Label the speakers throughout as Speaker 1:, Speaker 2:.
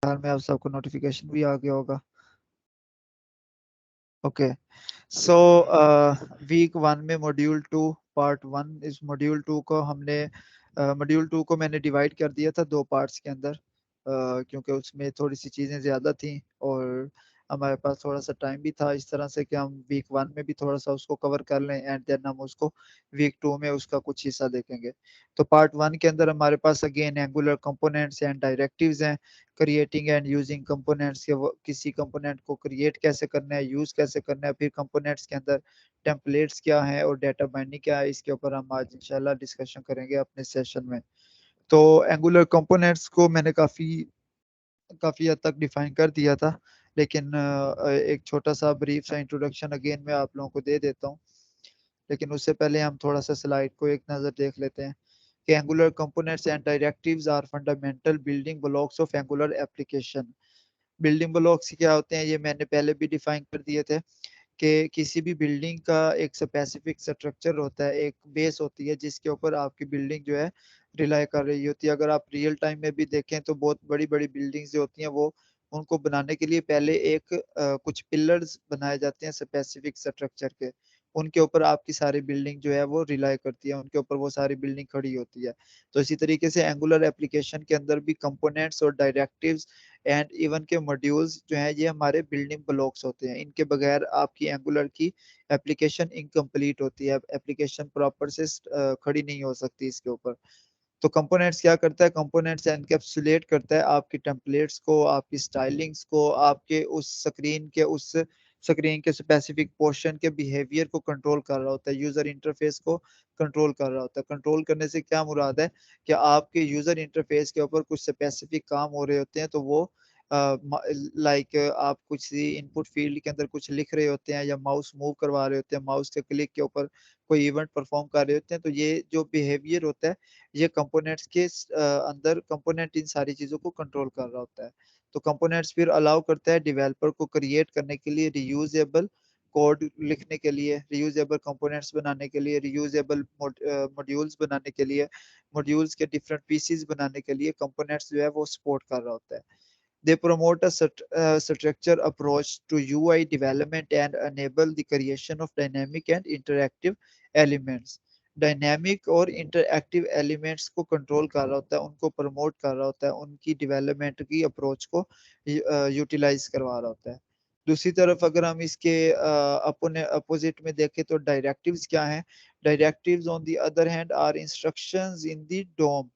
Speaker 1: ख्याल में आप सबको नोटिफिकेशन भी आ गया होगा। ओके, सो वीक 1 में मॉड्यूल 2 पार्ट 1, इस मॉड्यूल 2 को हमने मॉड्यूल 2 को मैंने डिवाइड कर दिया था 2 पार्ट्स के अंदर, क्योंकि उसमें थोड़ी सी चीज़ें ज़्यादा थी और हमारे पास थोड़ा सा टाइम भी था, इस तरह से कि हम वीक 1 में भी थोड़ा सा उसको कवर कर लें एंड देन हम उसको वीक 2 में उसका कुछ हिस्सा देखेंगे। तो पार्ट 1 के अंदर हमारे पास again Angular components and directives हैं, क्रिएटिंग एंड यूजिंग कंपोनेंट्स के, किसी कंपोनेंट को क्रिएट कैसे करना है, यूज कैसे करना है, फिर कंपोनेंट्स के अंदर टेम्पलेट्स क्या है और डेटा बाइंडिंग क्या है, इसके ऊपर हम आज इंशाल्लाह डिस्कशन करेंगे अपने सेशन में। तो एंगुलर कंपोनेंट्स को मैंने काफ़ी काफ़ी हद तक डिफाइन कर दिया था, लेकिन एक छोटा सा ब्रीफ सा इंट्रोडक्शन अगेन मैं आप लोगों को दे देता हूँ। लेकिन उससे पहले हम थोड़ा सा स्लाइड को एक नज़र देख लेते हैं कि Angular components and directives are fundamental building blocks of Angular application. Building blocks क्या होते हैं ये मैंने पहले भी डिफाइन कर दिए थे कि किसी भी बिल्डिंग का एक स्पेसिफिक स्ट्रक्चर होता है, एक बेस होती है जिसके ऊपर आपकी बिल्डिंग जो है रिलाई कर रही होती है। अगर आप रियल टाइम में भी देखें तो बहुत बड़ी बड़ी बिल्डिंग्स जो होती हैं वो उनको बनाने के लिए पहले एक कुछ पिलर्स बनाए जाते हैं स्पेसिफिक स्ट्रक्चर के, उनके ऊपर आपकी सारी बिल्डिंग जो है वो रिलाई करती है, उनके ऊपर वो सारी बिल्डिंग खड़ी होती है। तो इसी तरीके से एंगुलर एप्लीकेशन के अंदर भी कंपोनेंट्स और डायरेक्टिव्स एंड इवन के मॉड्यूल्स जो हैं ये हमारे बिल्डिंग ब्लॉक्स होते हैं, इनके बगैर आपकी एंगुलर की एप्लीकेशन इनकम्प्लीट होती है, एप्लीकेशन प्रॉपर से खड़ी नहीं हो सकती इसके ऊपर। तो कंपोनेंट्स क्या करता है, कंपोनेंट्स एनकैप्सुलेट करता है आपकी टेम्पलेट्स को, आपकी स्टाइलिंग्स को, आपके उस स्क्रीन के स्पेसिफिक पोर्शन के बिहेवियर को कंट्रोल कर रहा होता है, यूजर इंटरफेस को कंट्रोल कर रहा होता है। कंट्रोल करने से क्या मुराद है कि आपके यूजर इंटरफेस के ऊपर कुछ स्पेसिफिक काम हो रहे होते हैं, तो वो लाइक आप कुछ इनपुट फील्ड के अंदर कुछ लिख रहे होते हैं या माउस मूव करवा रहे होते हैं, माउस के क्लिक के ऊपर कोई इवेंट परफॉर्म कर रहे होते हैं, तो ये जो बिहेवियर होता है ये कंपोनेंट्स के अंदर कंपोनेंट इन सारी चीज़ों को कंट्रोल कर रहा होता है। तो कंपोनेंट्स फिर अलाउ करता है डेवलपर को क्रिएट करने के लिए रियूजेबल कोड लिखने के लिए, रियूजेबल कंपोनेंट्स बनाने के लिए, रियूजेबल मॉड्यूल्स बनाने के लिए, मॉड्यूल्स के डिफरेंट पीसेस बनाने के लिए कंपोनेंट्स जो है वो सपोर्ट कर रहा होता है। They promote a structured approach to UI development and enable the creation of dynamic and interactive elements. Dynamic और इंटरएक्टिव एलिमेंट्स को कंट्रोल कर रहा होता है, उनको प्रमोट कर रहा होता है, उनकी डेवलपमेंट की अप्रोच को यूटिलाइज करवा रहा होता है। दूसरी तरफ अगर हम इसके अपने अपोजिट में देखें तो डायरेक्टिव्स क्या हैं, directives on the other hand are instructions in the DOM.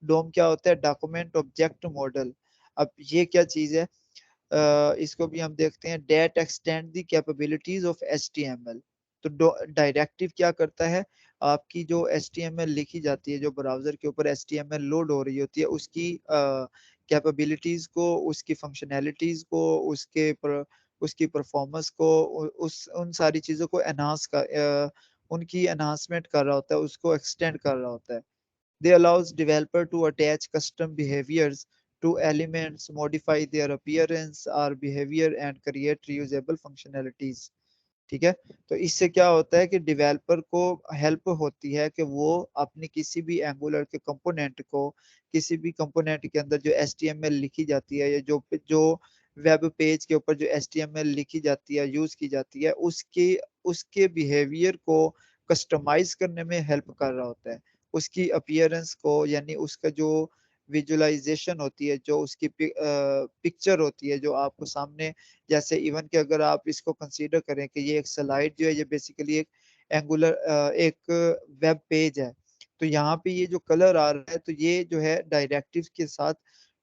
Speaker 1: DOM क्या होता है, डॉक्यूमेंट ऑब्जेक्ट मॉडल। अब ये क्या चीज है, इसको भी हम देखते हैं, that extend the capabilities of HTML। तो डायरेक्टिव क्या करता है, आपकी जो HTML लिखी जाती है, जो ब्राउजर के ऊपर HTML लोड हो रही होती है, उसकी कैपेबिलिटीज को, उसकी फंक्शनैलिटीज को, उसकी परफॉर्मेंस को, उस उन सारी चीज़ों को उनकी एनहांसमेंट कर रहा होता है, उसको एक्सटेंड कर रहा होता है। They allows developer to attach custom behaviors to elements, modify their appearance or behavior and create reusable functionalities। ठीक है, तो इससे क्या होता है कि डेवलपर को हेल्प होती है कि वो अपनी किसी भी एंगुलर के कंपोनेंट को, किसी भी कंपोनेंट के अंदर जो HTML लिखी जाती है या जो वेब पेज के ऊपर जो HTML लिखी जाती है, यूज की जाती है, उसके उसके बिहेवियर को कस्टमाइज करने में हेल्प कर रहा होता है, उसकी अपीयरेंस को, यानी उसका जो विजुअलाइजेशन होती है, जो उसकी पिक्चर होती है जो आपको सामने, जैसे इवन कि अगर आप इसको कंसीडर करें कि ये एक स्लाइड जो है ये बेसिकली एक एंगुलर एक वेब पेज है, तो यहाँ पे ये जो कलर आ रहा है तो ये जो है डायरेक्टिव के साथ,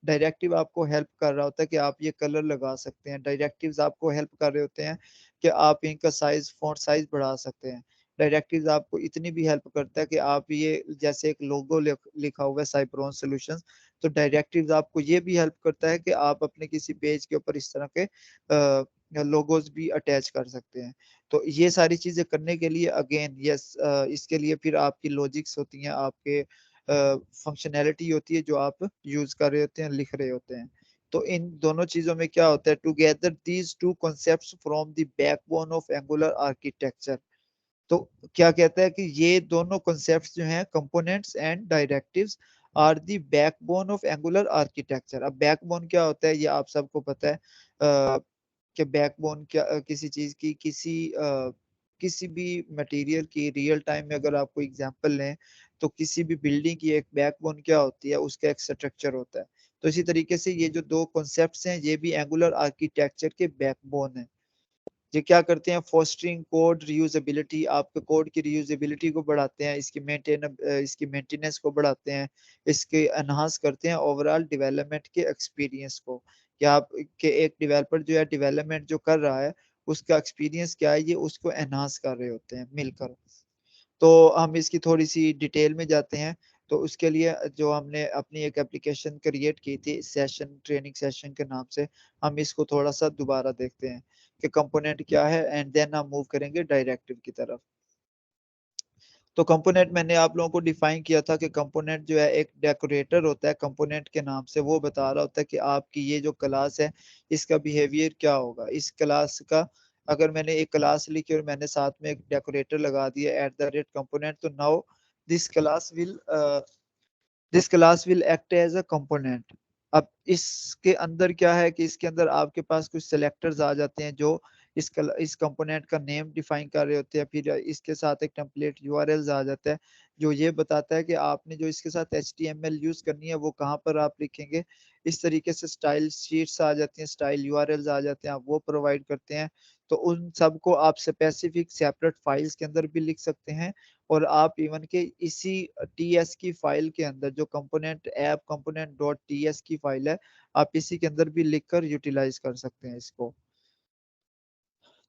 Speaker 1: डायरेक्टिव आपको हेल्प कर रहा होता है कि आप ये कलर लगा सकते हैं, डायरेक्टिव्स आपको हेल्प कर रहे होते हैं कि आप इनका साइज, फॉन्ट साइज बढ़ा सकते हैं। डायरेक्टिव्स आपको इतनी भी हेल्प करता है कि आप ये जैसे एक लोगो लिखा हुआ है साइप्रोन सॉल्यूशंस, तो डायरेक्टिव्स आपको ये भी हेल्प करता है कि आप अपने किसी पेज के ऊपर इस तरह के लोगोज भी अटैच कर सकते हैं। तो ये सारी चीजें करने के लिए अगेन यस, इसके लिए फिर आपकी लॉजिक्स होती हैं, आपके फंक्शनैलिटी होती है जो आप यूज कर रहे होते हैं, लिख रहे होते हैं। तो इन दोनों चीजों में क्या होता है, together these two concepts from the backbone of Angular architecture. तो क्या कहता है कि ये दोनों कॉन्सेप्ट्स जो हैं, components and directives, are the backbone of Angular architecture. अब बैकबोन क्या होता है ये आप सबको पता है कि बैकबोन क्या किसी चीज की किसी भी मटेरियल की रियल टाइम में अगर आपको एग्जांपल लें तो किसी भी बिल्डिंग की एक बैकबोन क्या होती है, उसका एक स्ट्रक्चर होता है। तो इसी तरीके से ये जो दो कॉन्सेप्ट्स हैं ये भी एंगुलर आर्किटेक्चर के बैकबोन है। ये क्या करते हैं, फोस्टरिंग कोड रियूजेबिलिटी, आपके कोड की रियूजेबिलिटी को बढ़ाते हैं, इसकी मेंटेनेंस को बढ़ाते हैं, इसके एनहांस करते हैं ओवरऑल डेवलपमेंट के एक्सपीरियंस को। क्या आप के एक डेवलपर जो है डेवलपमेंट जो कर रहा है उसका एक्सपीरियंस क्या है ये उसको एनहांस कर रहे होते हैं मिलकर। तो हम इसकी थोड़ी सी डिटेल में जाते हैं। तो उसके लिए जो हमने अपनी एक एप्लीकेशन क्रिएट की थी सेशन ट्रेनिंग सेशन के नाम से, हम इसको थोड़ा सा दोबारा देखते हैं कि कंपोनेंट क्या है एंड देन हम मूव करेंगे डायरेक्टिव की तरफ। तो कंपोनेंट मैंने आप लोगों को डिफाइन किया था कि कंपोनेंट जो है एक डेकोरेटर होता है कंपोनेंट के नाम से, वो बता रहा होता है कि आपकी ये जो क्लास है इसका बिहेवियर क्या होगा। इस क्लास का अगर मैंने एक क्लास लिखी और मैंने साथ में एक डेकोरेटर लगा दिया एट द रेट कंपोनेंट, तो now this class will this class will act as a component. अब इसके अंदर क्या है कि इसके अंदर आपके पास कुछ सिलेक्टर्स आ जाते हैं जो इस कंपोनेंट का नेम डिफाइन कर रहे होते हैं। फिर इसके साथ एक टेम्पलेट यूआरएल्स आ जाता है जो ये बताता है कि आपने जो इसके साथ एचटीएमएल यूज करनी है वो कहाँ पर आप लिखेंगे। इस तरीके से स्टाइल शीट्स आ जाती हैं, स्टाइल यूआरएल्स आ जाते हैं, आप वो प्रोवाइड करते हैं। तो उन सबको आप स्पेसिफिक सेपरेट फाइल्स के अंदर भी लिख सकते हैं, और आप इवन के इसी टीएस की फाइल के अंदर जो component app component dot TS की फाइल है आप इसी के अंदर भी लिखकर यूटिलाइज कर सकते हैं इसको।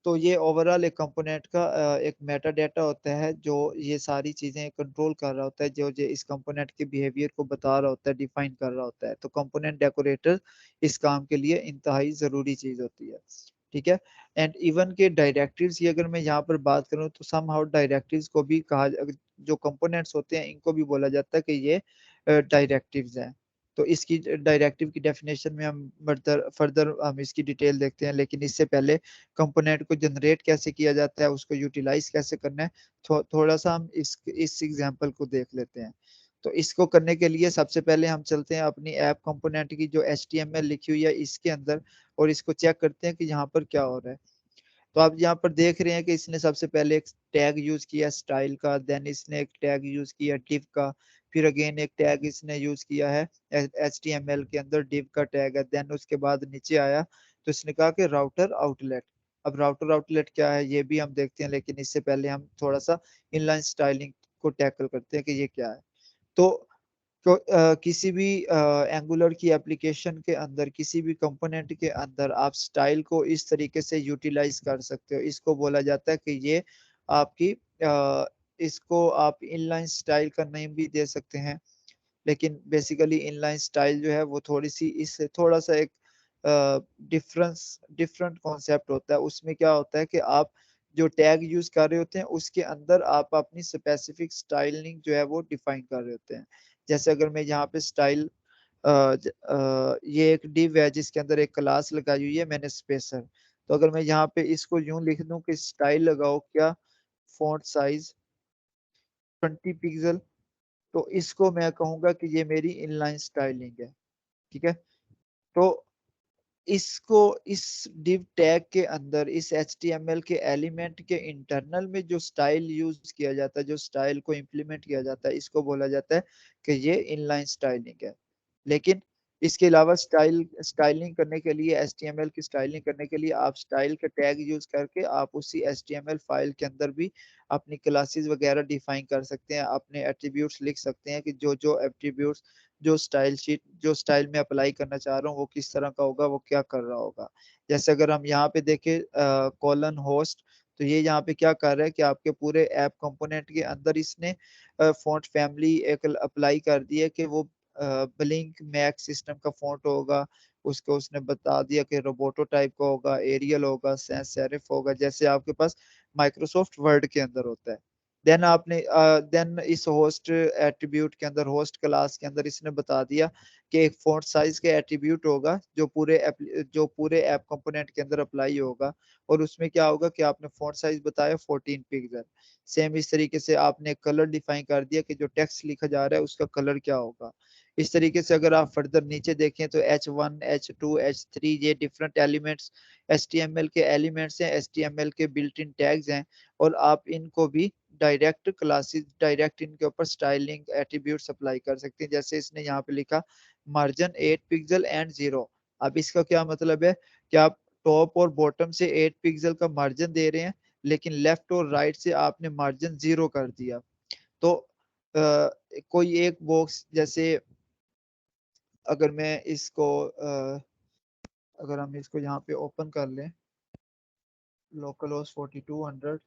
Speaker 1: तो ये ओवरऑल एक कंपोनेंट का एक मेटा डेटा होता है जो ये सारी चीजें कंट्रोल कर रहा होता है, जो जो इस कंपोनेंट के बिहेवियर को बता रहा होता है, डिफाइन कर रहा होता है। तो कंपोनेंट डेकोरेटर इस काम के लिए इंतहाई जरूरी चीज होती है। ठीक है। एंड इवन के डायरेक्टिव्स की अगर मैं यहाँ पर बात करूँ तो सम हाउ डायरेक्टिव्स को भी कहा, जो कंपोनेंट्स होते हैं इनको भी बोला जाता है कि ये डायरेक्टिव्स हैं। तो इसकी डायरेक्टिव की डेफिनेशन में हम फर्दर हम इसकी डिटेल देखते हैं, लेकिन इससे पहले कंपोनेंट को जनरेट कैसे किया जाता है, उसको यूटिलाइज कैसे करना है, थोड़ा सा हम इस एग्जांपल को देख लेते हैं। तो इसको करने के लिए सबसे पहले हम चलते हैं अपनी ऐप कंपोनेंट की जो HTML लिखी हुई है इसके अंदर, और इसको चेक करते हैं कि यहाँ पर क्या हो रहा है। तो आप यहाँ पर देख रहे हैं कि इसने सबसे पहले एक टैग यूज किया स्टाइल का, देन इसने एक टैग यूज किया div का, फिर अगेन एक टैग इसने यूज किया है HTML के अंदर div का टैग है, देन उसके बाद नीचे आया तो इसने कहा कि राउटर आउटलेट। अब राउटर आउटलेट क्या है ये भी हम देखते हैं, लेकिन इससे पहले हम थोड़ा सा इनलाइन स्टाइलिंग को टैकल करते हैं कि ये क्या है। तो किसी भी एंगुलर की एप्लीकेशन के अंदर किसी भी कंपोनेंट के अंदर आप स्टाइल को इस तरीके से यूटिलाइज कर सकते हो। इसको बोला जाता है कि ये आपकी इसको आप इनलाइन स्टाइल का नेम भी दे सकते हैं, लेकिन बेसिकली इनलाइन स्टाइल जो है वो थोड़ी सी इससे थोड़ा सा एक डिफरेंट कॉन्सेप्ट होता है। उसमें क्या होता है कि आप जो टैग यूज कर रहे होते हैं उसके अंदर आप अपनी स्पेसिफिक स्टाइलिंग जो है वो डिफाइन कर रहे होते हैं। जैसे अगर मैं यहाँ पे स्टाइल ये एक डिव है जिसके अंदर एक क्लास लगाई हुई है मैंने स्पेसर, तो अगर मैं यहाँ पे इसको यूं लिख दूं कि स्टाइल लगाओ क्या फॉन्ट साइज 20 पिक्सल, तो इसको मैं कहूंगा कि ये मेरी इनलाइन स्टाइलिंग है। ठीक है। तो इसको इस div टैग के अंदर इस HTML के एलिमेंट के इंटरनल में जो स्टाइल यूज किया जाता है, जो स्टाइल को इम्प्लीमेंट किया जाता है, इसको बोला जाता है कि ये इनलाइन स्टाइलिंग है। लेकिन इसके अलावा स्टाइलिंग करने के लिए HTML की स्टाइलिंग करने के लिए आप स्टाइल के टैग यूज करके आप उसी HTML फाइल के अंदर भी अपनी क्लासेस वगैरह डिफाइन कर सकते हैं, अपने एट्रीब्यूट्स लिख सकते हैं कि जो जो एट्रीब्यूट्स जो स्टाइल शीट जो स्टाइल में अप्लाई करना चाह रहा हूँ वो किस तरह का होगा, वो क्या कर रहा होगा। जैसे अगर हम यहाँ पे देखें कॉलन होस्ट, तो ये यहाँ पे क्या कर रहा है कि आपके पूरे ऐप कंपोनेंट के अंदर इसने फॉन्ट फैमिली एक अप्लाई कर दी है कि वो ब्लिंक मैक्स सिस्टम का फॉन्ट होगा। उसको उसने बता दिया कि रोबोटो टाइप का होगा, एरियल होगा, सैंस सेरिफ होगा, जैसे आपके पास माइक्रोसॉफ्ट वर्ड के अंदर होता है। देन इस होस्ट एट्रीब्यूट के अंदर होस्ट क्लास के अंदर इसने बता दिया कि एक फ़ॉन्ट साइज़ का एट्रीब्यूट होगा जो पूरे ऐप कंपोनेंट के अंदर अप्लाई होगा और उसमें क्या होगा कि आपने फ़ॉन्ट साइज़ बताया 14 पिक्सल। सेम इस तरीके से आपने कलर डिफ़ाइन कर दिया कि जो टेक्स्ट लिखा जा रहा है उसका कलर क्या होगा। इस तरीके से अगर आप फर्दर नीचे देखें तो H1, H2, H3 ये डिफरेंट एलिमेंट्स एचटीएमएल के एलिमेंट्स हैं, एचटीएमएल के बिल्ट इन टैग्स हैं और आप इनको भी डायरेक्ट इनके ऊपर स्टाइलिंग एट्रीब्यूट्स अप्लाई कर सकते हैं। जैसे इसने यहाँ पे लिखा मार्जिन 8 पिक्सल एंड 0। अब इसका क्या मतलब है कि आप टॉप और बॉटम से 8 पिक्सल का मार्जिन दे रहे हैं, लेकिन लेफ्ट और राइट से आपने मार्जिन 0 कर दिया। तो कोई एक बॉक्स जैसे अगर मैं इसको अगर हम इसको यहाँ पे ओपन कर लें लोकल होस्ट 4200,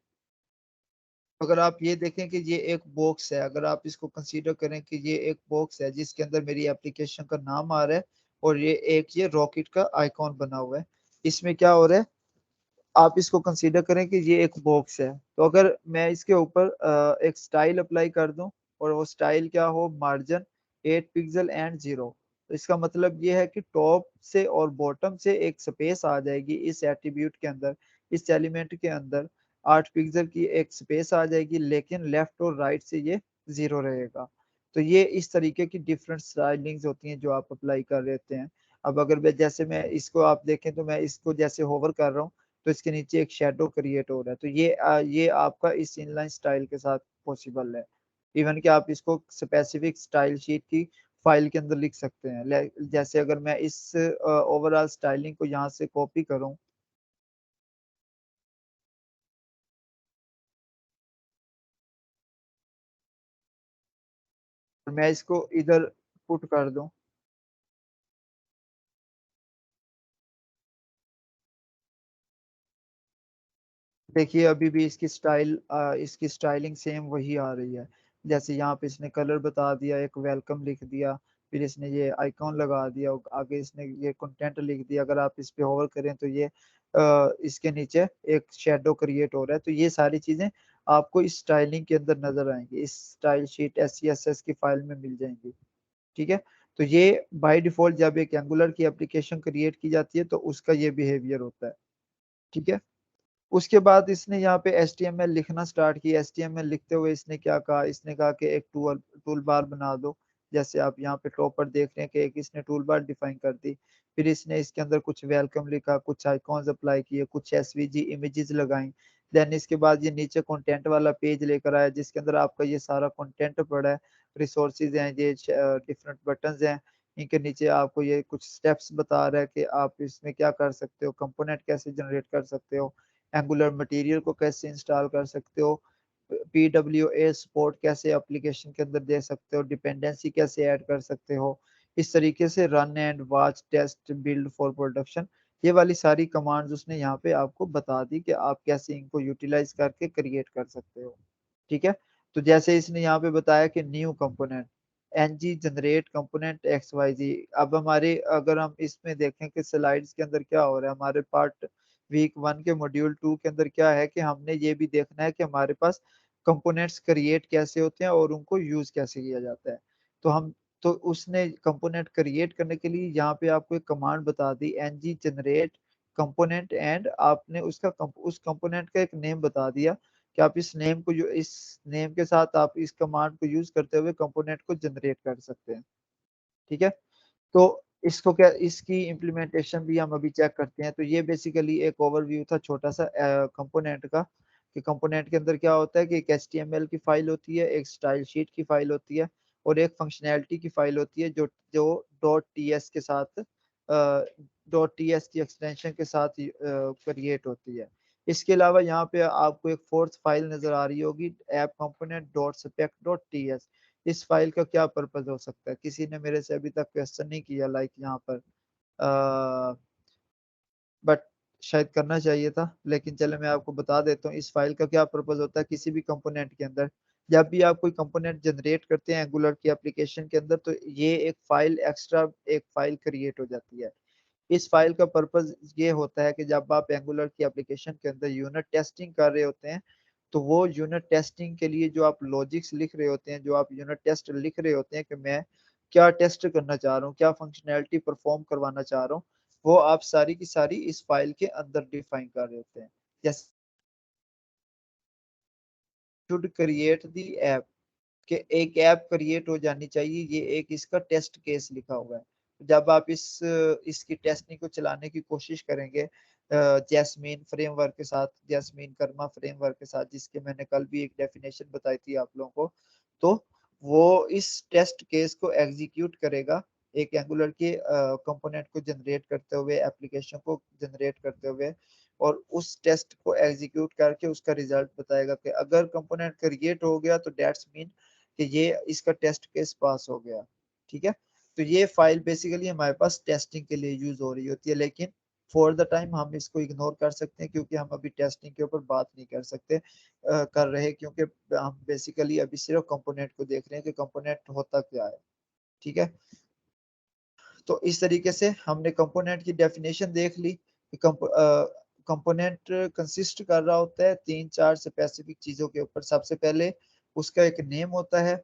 Speaker 1: अगर आप ये देखें कि ये एक बॉक्स है, अगर आप इसको कंसीडर करें कि ये एक बॉक्स है जिसके अंदर मेरी एप्लीकेशन का नाम आ रहा है और ये रॉकेट का आइकॉन बना हुआ है, इसमें क्या हो रहा है आप इसको कंसीडर करें कि ये एक बॉक्स है। तो अगर मैं इसके ऊपर एक स्टाइल अप्लाई कर दूं और वो स्टाइल क्या हो मार्जिन 8 पिक्सल एंड 0, तो इसका मतलब ये है कि टॉप से और बॉटम से एक स्पेस आ जाएगी इस एट्रीब्यूट के अंदर, इस एलिमेंट के अंदर 8 पिक्सल की एक स्पेस आ जाएगी, लेकिन लेफ्ट और राइट से ये 0 रहेगा। तो ये इस तरीके की डिफरेंट स्टाइलिंग्स होती हैं जो आप अप्लाई कर लेते हैं। अब अगर जैसे मैं इसको आप देखें तो मैं इसको जैसे होवर कर रहा हूँ तो इसके नीचे एक शेडो क्रिएट हो रहा है, तो ये आपका इस इनलाइन स्टाइल के साथ पॉसिबल है। इवन कि आप इसको स्पेसिफिक स्टाइल शीट की फाइल के अंदर लिख सकते हैं। जैसे अगर मैं इस ओवरऑल स्टाइलिंग को यहाँ से कॉपी करूँ, मैं इसको इधर पुट कर दूं, देखिए अभी भी इसकी स्टाइलिंग सेम वही आ रही है। जैसे यहाँ पे इसने कलर बता दिया, एक वेलकम लिख दिया, फिर इसने ये आइकॉन लगा दिया और आगे इसने ये कंटेंट लिख दिया। अगर आप इस पे होवर करें तो ये इसके नीचे एक शेडो क्रिएट हो रहा है। तो ये सारी चीजें आपको इस स्टाइलिंग के अंदर नजर आएंगी, इस स्टाइल शीट SCSS की फाइल में मिल जाएंगी। ठीक है, तो ये बाय डिफॉल्ट जब एक एंगुलर की एप्लीकेशन क्रिएट की जाती है तो उसका ये बिहेवियर होता है। ठीक है, उसके बाद इसने यहाँ पे HTML लिखना स्टार्ट किया। HTML लिखते हुए इसने क्या कहा, इसने कहा कि एक टूल बार बना दो। जैसे आप यहाँ पे टॉप पर देख रहे हैं कि एक इसने टूल बार डिफाइन कर दी। फिर इसने इसके अंदर कुछ वेलकम लिखा, कुछ आइकॉन्स अप्लाई किए, कुछ SVG इमेजेस लगाई। देन इसके बाद ये नीचे कंटेंट वाला पेज लेकर आया जिसके अंदर आपका ये सारा कंटेंट पड़ा है, रिसोर्सेज हैं, ये डिफरेंट बटन्स हैं। इनके नीचे आपको ये कुछ स्टेप्स बता रहा है कि आप इसमें क्या कर सकते हो, कंपोनेंट कैसे जनरेट कर सकते हो, एंगुलर मटेरियल को कैसे इंस्टॉल कर सकते हो, PWA सपोर्ट कैसे एप्लीकेशन के अंदर दे सकते हो, डिपेंडेंसी कैसे ऐड कर सकते हो। इस तरीके से run and watch test build for production, ये वाली सारी कमांड्स उसने यहाँ पे आपको बता दी कि आप कैसे इनको यूटिलाइज करके क्रिएट कर सकते हो। ठीक है, तो जैसे इसने यहाँ पे बताया कि new component NG generate component XYZ। अब हमारे अगर हम इसमें देखें कि स्लाइड्स के अंदर क्या हो रहा है, हमारे पार्ट वीक 1 के मॉड्यूल 2 के अंदर क्या है कि हमने ये भी देखना है कि हमारे पास कंपोनेंट्स क्रिएट कैसे होते हैं और उनको यूज कैसे किया जाता है। तो हम तो उसने कंपोनेंट क्रिएट करने के लिए यहाँ पे आपको एक कमांड बता दी एनजी जनरेट कंपोनेंट, एंड आपने उस कंपोनेंट का एक नेम बता दिया कि आप इस नेम के साथ आप इस कमांड को यूज करते हुए कंपोनेंट को जनरेट कर सकते हैं। ठीक है, तो इसको क्या इसकी इम्प्लीमेंटेशन भी हम अभी चेक करते हैं। तो ये बेसिकली एक ओवरव्यू था छोटा सा कंपोनेंट का, कि कंपोनेंट के अंदर क्या होता है कि एक HTML की फाइल होती है, एक स्टाइल शीट की फाइल होती है और एक फंक्शनैलिटी की फाइल होती है जो जो .ts के साथ .ts की एक्सटेंशन के साथ क्रिएट होती है। इसके अलावा यहाँ पे आपको एक फोर्थ फाइल नजर आ रही होगी ऐप कंपोनेंट .spec.ts। इस फाइल का क्या पर्पज हो सकता है, किसी ने मेरे से अभी तक क्वेश्चन नहीं किया लाइक यहाँ पर, बट शायद करना चाहिए था, लेकिन चले मैं आपको बता देता हूँ इस फाइल का क्या पर्पज होता है। किसी भी कंपोनेंट के अंदर जब भी आप कोई कंपोनेंट जनरेट करते हैं एंगुलर की एप्लीकेशन के अंदर, तो ये एक फाइल एक्स्ट्रा एक फाइल क्रिएट हो जाती है। इस फाइल का पर्पज ये होता है कि जब आप एंगुलर की एप्लीकेशन के अंदर यूनिट टेस्टिंग कर रहे होते हैं, तो वो यूनिट टेस्टिंग के लिए जो आप लॉजिक्स लिख रहे होते हैं, जो आप यूनिट टेस्ट लिख रहे होते हैं कि मैं क्या टेस्ट करना चाह रहा हूँ, क्या फंक्शनैलिटी परफॉर्म करवाना चाह रहा हूँ, वो आप सारी की सारी इस फाइल के अंदर डिफाइन कर रहे होते हैं। जैसे शुड क्रिएट दी ऐप, कि एक ऐप क्रिएट हो जानी चाहिए, ये एक इसका टेस्ट केस लिखा हुआ है। जब आप इसकी टेस्टिंग को चलाने की कोशिश करेंगे जैस्मीन फ्रेमवर्क के साथ, जैस्मीन कर्मा फ्रेमवर्क के साथ, जिसके मैंने कल भी एक डेफिनेशन बताई थी आप लोगों को, तो वो इस टेस्ट केस को एग्जीक्यूट करेगा एक एंगुलर के कंपोनेंट को जनरेट करते हुए, एप्लीकेशन को जनरेट करते हुए, और उस टेस्ट को एग्जीक्यूट करके उसका रिजल्ट बताएगा कि अगर कंपोनेंट क्रिएट हो गया तो दैट्स मीन कि ये इसका टेस्ट केस पास हो गया। ठीक है, तो ये फाइल बेसिकली हमारे पास टेस्टिंग के लिए यूज हो रही होती है, लेकिन फॉर द टाइम हम इसको इग्नोर कर सकते हैं क्योंकि हम अभी टेस्टिंग के ऊपर बात नहीं कर सकते कर रहे, क्योंकि हम बेसिकली अभी सिर्फ कंपोनेंट को देख रहे हैं कि कंपोनेंट होता क्या है। ठीक है, तो इस तरीके से हमने कंपोनेंट की डेफिनेशन देख ली कि कंपोनेंट कंसिस्ट कर रहा होता है तीन चार स्पेसिफिक चीजों के ऊपर। सबसे पहले उसका एक नेम होता है,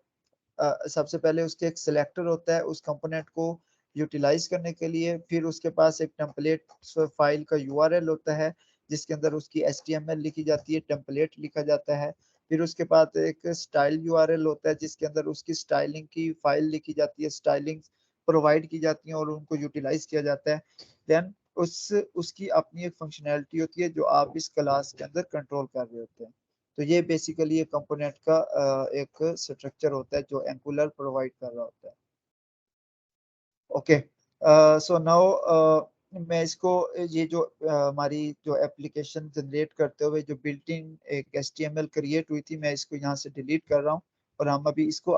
Speaker 1: सबसे पहले उसके एक सिलेक्टर होता है उस कंपोनेंट को यूटिलाइज करने के लिए, फिर उसके पास एक टेम्पलेट फाइल का यूआरएल होता है जिसके अंदर उसकी एचटीएमएल लिखी जाती है, टेम्पलेट लिखा जाता है। फिर उसके बाद एक स्टाइल यूआरएल होता है जिसके अंदर उसकी स्टाइलिंग की फाइल लिखी जाती है, स्टाइलिंग प्रोवाइड की जाती है और उनको यूटिलाइज किया जाता है। देन उसकी अपनी एक फंक्शनैलिटी होती है जो आप इस क्लास के अंदर कंट्रोल कर रहे होते हैं। तो ये बेसिकली एक कंपोनेंट का एक स्ट्रक्चर होता है जो एंगुलर प्रोवाइड कर रहा होता है। ओके, सो नाउ मैं इसको ये जो हमारी जो एप्लीकेशन जनरेट करते हुए जो बिल्ट इन एक एचटीएमएल क्रिएट हुई थी, मैं इसको यहाँ से डिलीट कर रहा हूँ और हम अभी इसको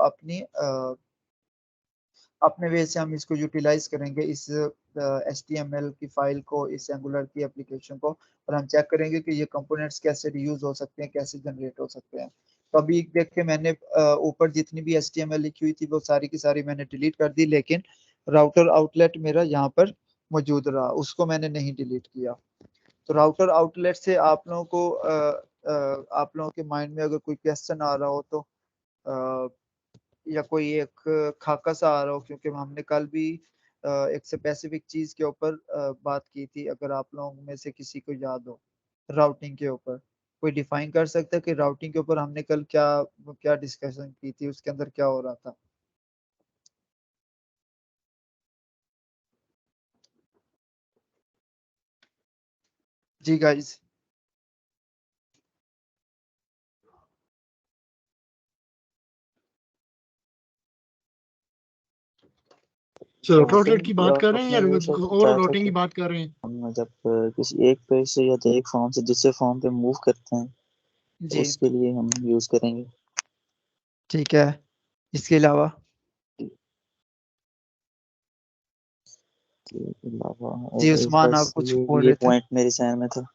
Speaker 1: अपने वे से हम इसको यूटिलाइज करेंगे इस HTML की फाइल को, इस एंगुलर की एप्लीकेशन को, और हम चेक करेंगे कि ये कंपोनेंट्स कैसे रीयूज हो सकते हैं, कैसे जनरेट हो सकते हैं। तो अभी देख के मैंने ऊपर जितनी भी HTML लिखी हुई थी वो सारी की सारी मैंने डिलीट कर दी, लेकिन राउटर आउटलेट मेरा यहाँ पर मौजूद रहा, उसको मैंने नहीं डिलीट किया। तो राउटर आउटलेट से आप लोगों को आप लोगों के माइंड में अगर कोई क्वेश्चन आ रहा हो तो या कोई एक खाका सा आ रहा हो, क्योंकि हमने कल भी एक स्पेसिफिक चीज के ऊपर बात की थी, अगर आप लोगों में से किसी को याद हो राउटिंग के ऊपर, कोई डिफाइन कर सकता है कि राउटिंग के ऊपर हमने कल क्या क्या डिस्कशन की थी, उसके अंदर क्या हो रहा था। जी गाइस।
Speaker 2: सर
Speaker 3: हाँ
Speaker 2: आउटलेट
Speaker 3: सर,
Speaker 2: की बात कर रहे हैं
Speaker 3: मैं ये
Speaker 2: या
Speaker 3: सब
Speaker 2: ओवरऑल
Speaker 3: चाहता
Speaker 2: राउटिंग
Speaker 3: कि
Speaker 2: की बात कर रहे हैं?
Speaker 3: हम जब किसी एक पेज से या तो एक फॉर्म से दूसरे फॉर्म पे मूव करते हैं तो
Speaker 1: जी
Speaker 3: उसके लिए हम यूज करेंगे।
Speaker 1: ठीक है, इसके अलावा
Speaker 3: के अलावा
Speaker 1: जी
Speaker 3: और
Speaker 1: उस्मान आप
Speaker 3: बस
Speaker 1: कुछ बोल
Speaker 3: ये
Speaker 1: रहे थे।
Speaker 3: पॉइंट मेरे जहन में था।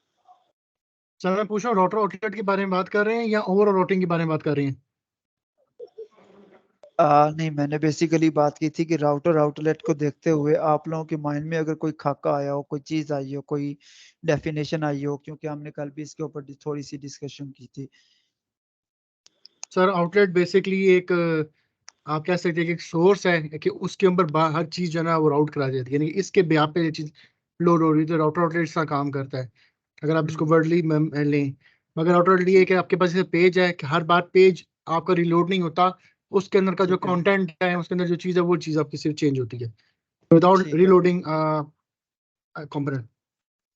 Speaker 2: सर मैं पूछ रहा हूँ राउटर आउटलेट के बारे में बात कर रहे हैं या ओवरऑल राउटिंग के बारे में बात कर रहे हैं?
Speaker 1: नहीं, मैंने बेसिकली बात की थी कि राउटर आउटलेट को देखते हुए आप लोगों के माइंड में अगर कोई खाका आया हो, कोई चीज आई हो, कोई डेफिनेशन आई हो, क्योंकि हमने कल भी इसके ऊपर थोड़ी सी डिस्कशन की थी।
Speaker 2: सर आउटलेट बेसिकली एक आप कह सकते हैं कि एक सोर्स है कि उसके ऊपर हर चीज जो है ना वो राउट करा जाती है, यानी कि इसके ब्याह पे ये चीज लोड हो रही है तो राउटर आउटलेट इसका काम करता है, अगर आप इसको वर्डली लें। मगर राउटर आउटलेट ये कि आपके पास जैसे पेज है कि हर बार पेज आपका रिलोड नहीं होता, उसके अंदर का जो
Speaker 1: ठीक है,
Speaker 2: कंटेंट है उसके अंदर जो चीज है वो चीज आपकी सिर्फ चेंज होती है विदाउट
Speaker 1: ठीक है,
Speaker 2: रिलोडिंग कंपोनेंट।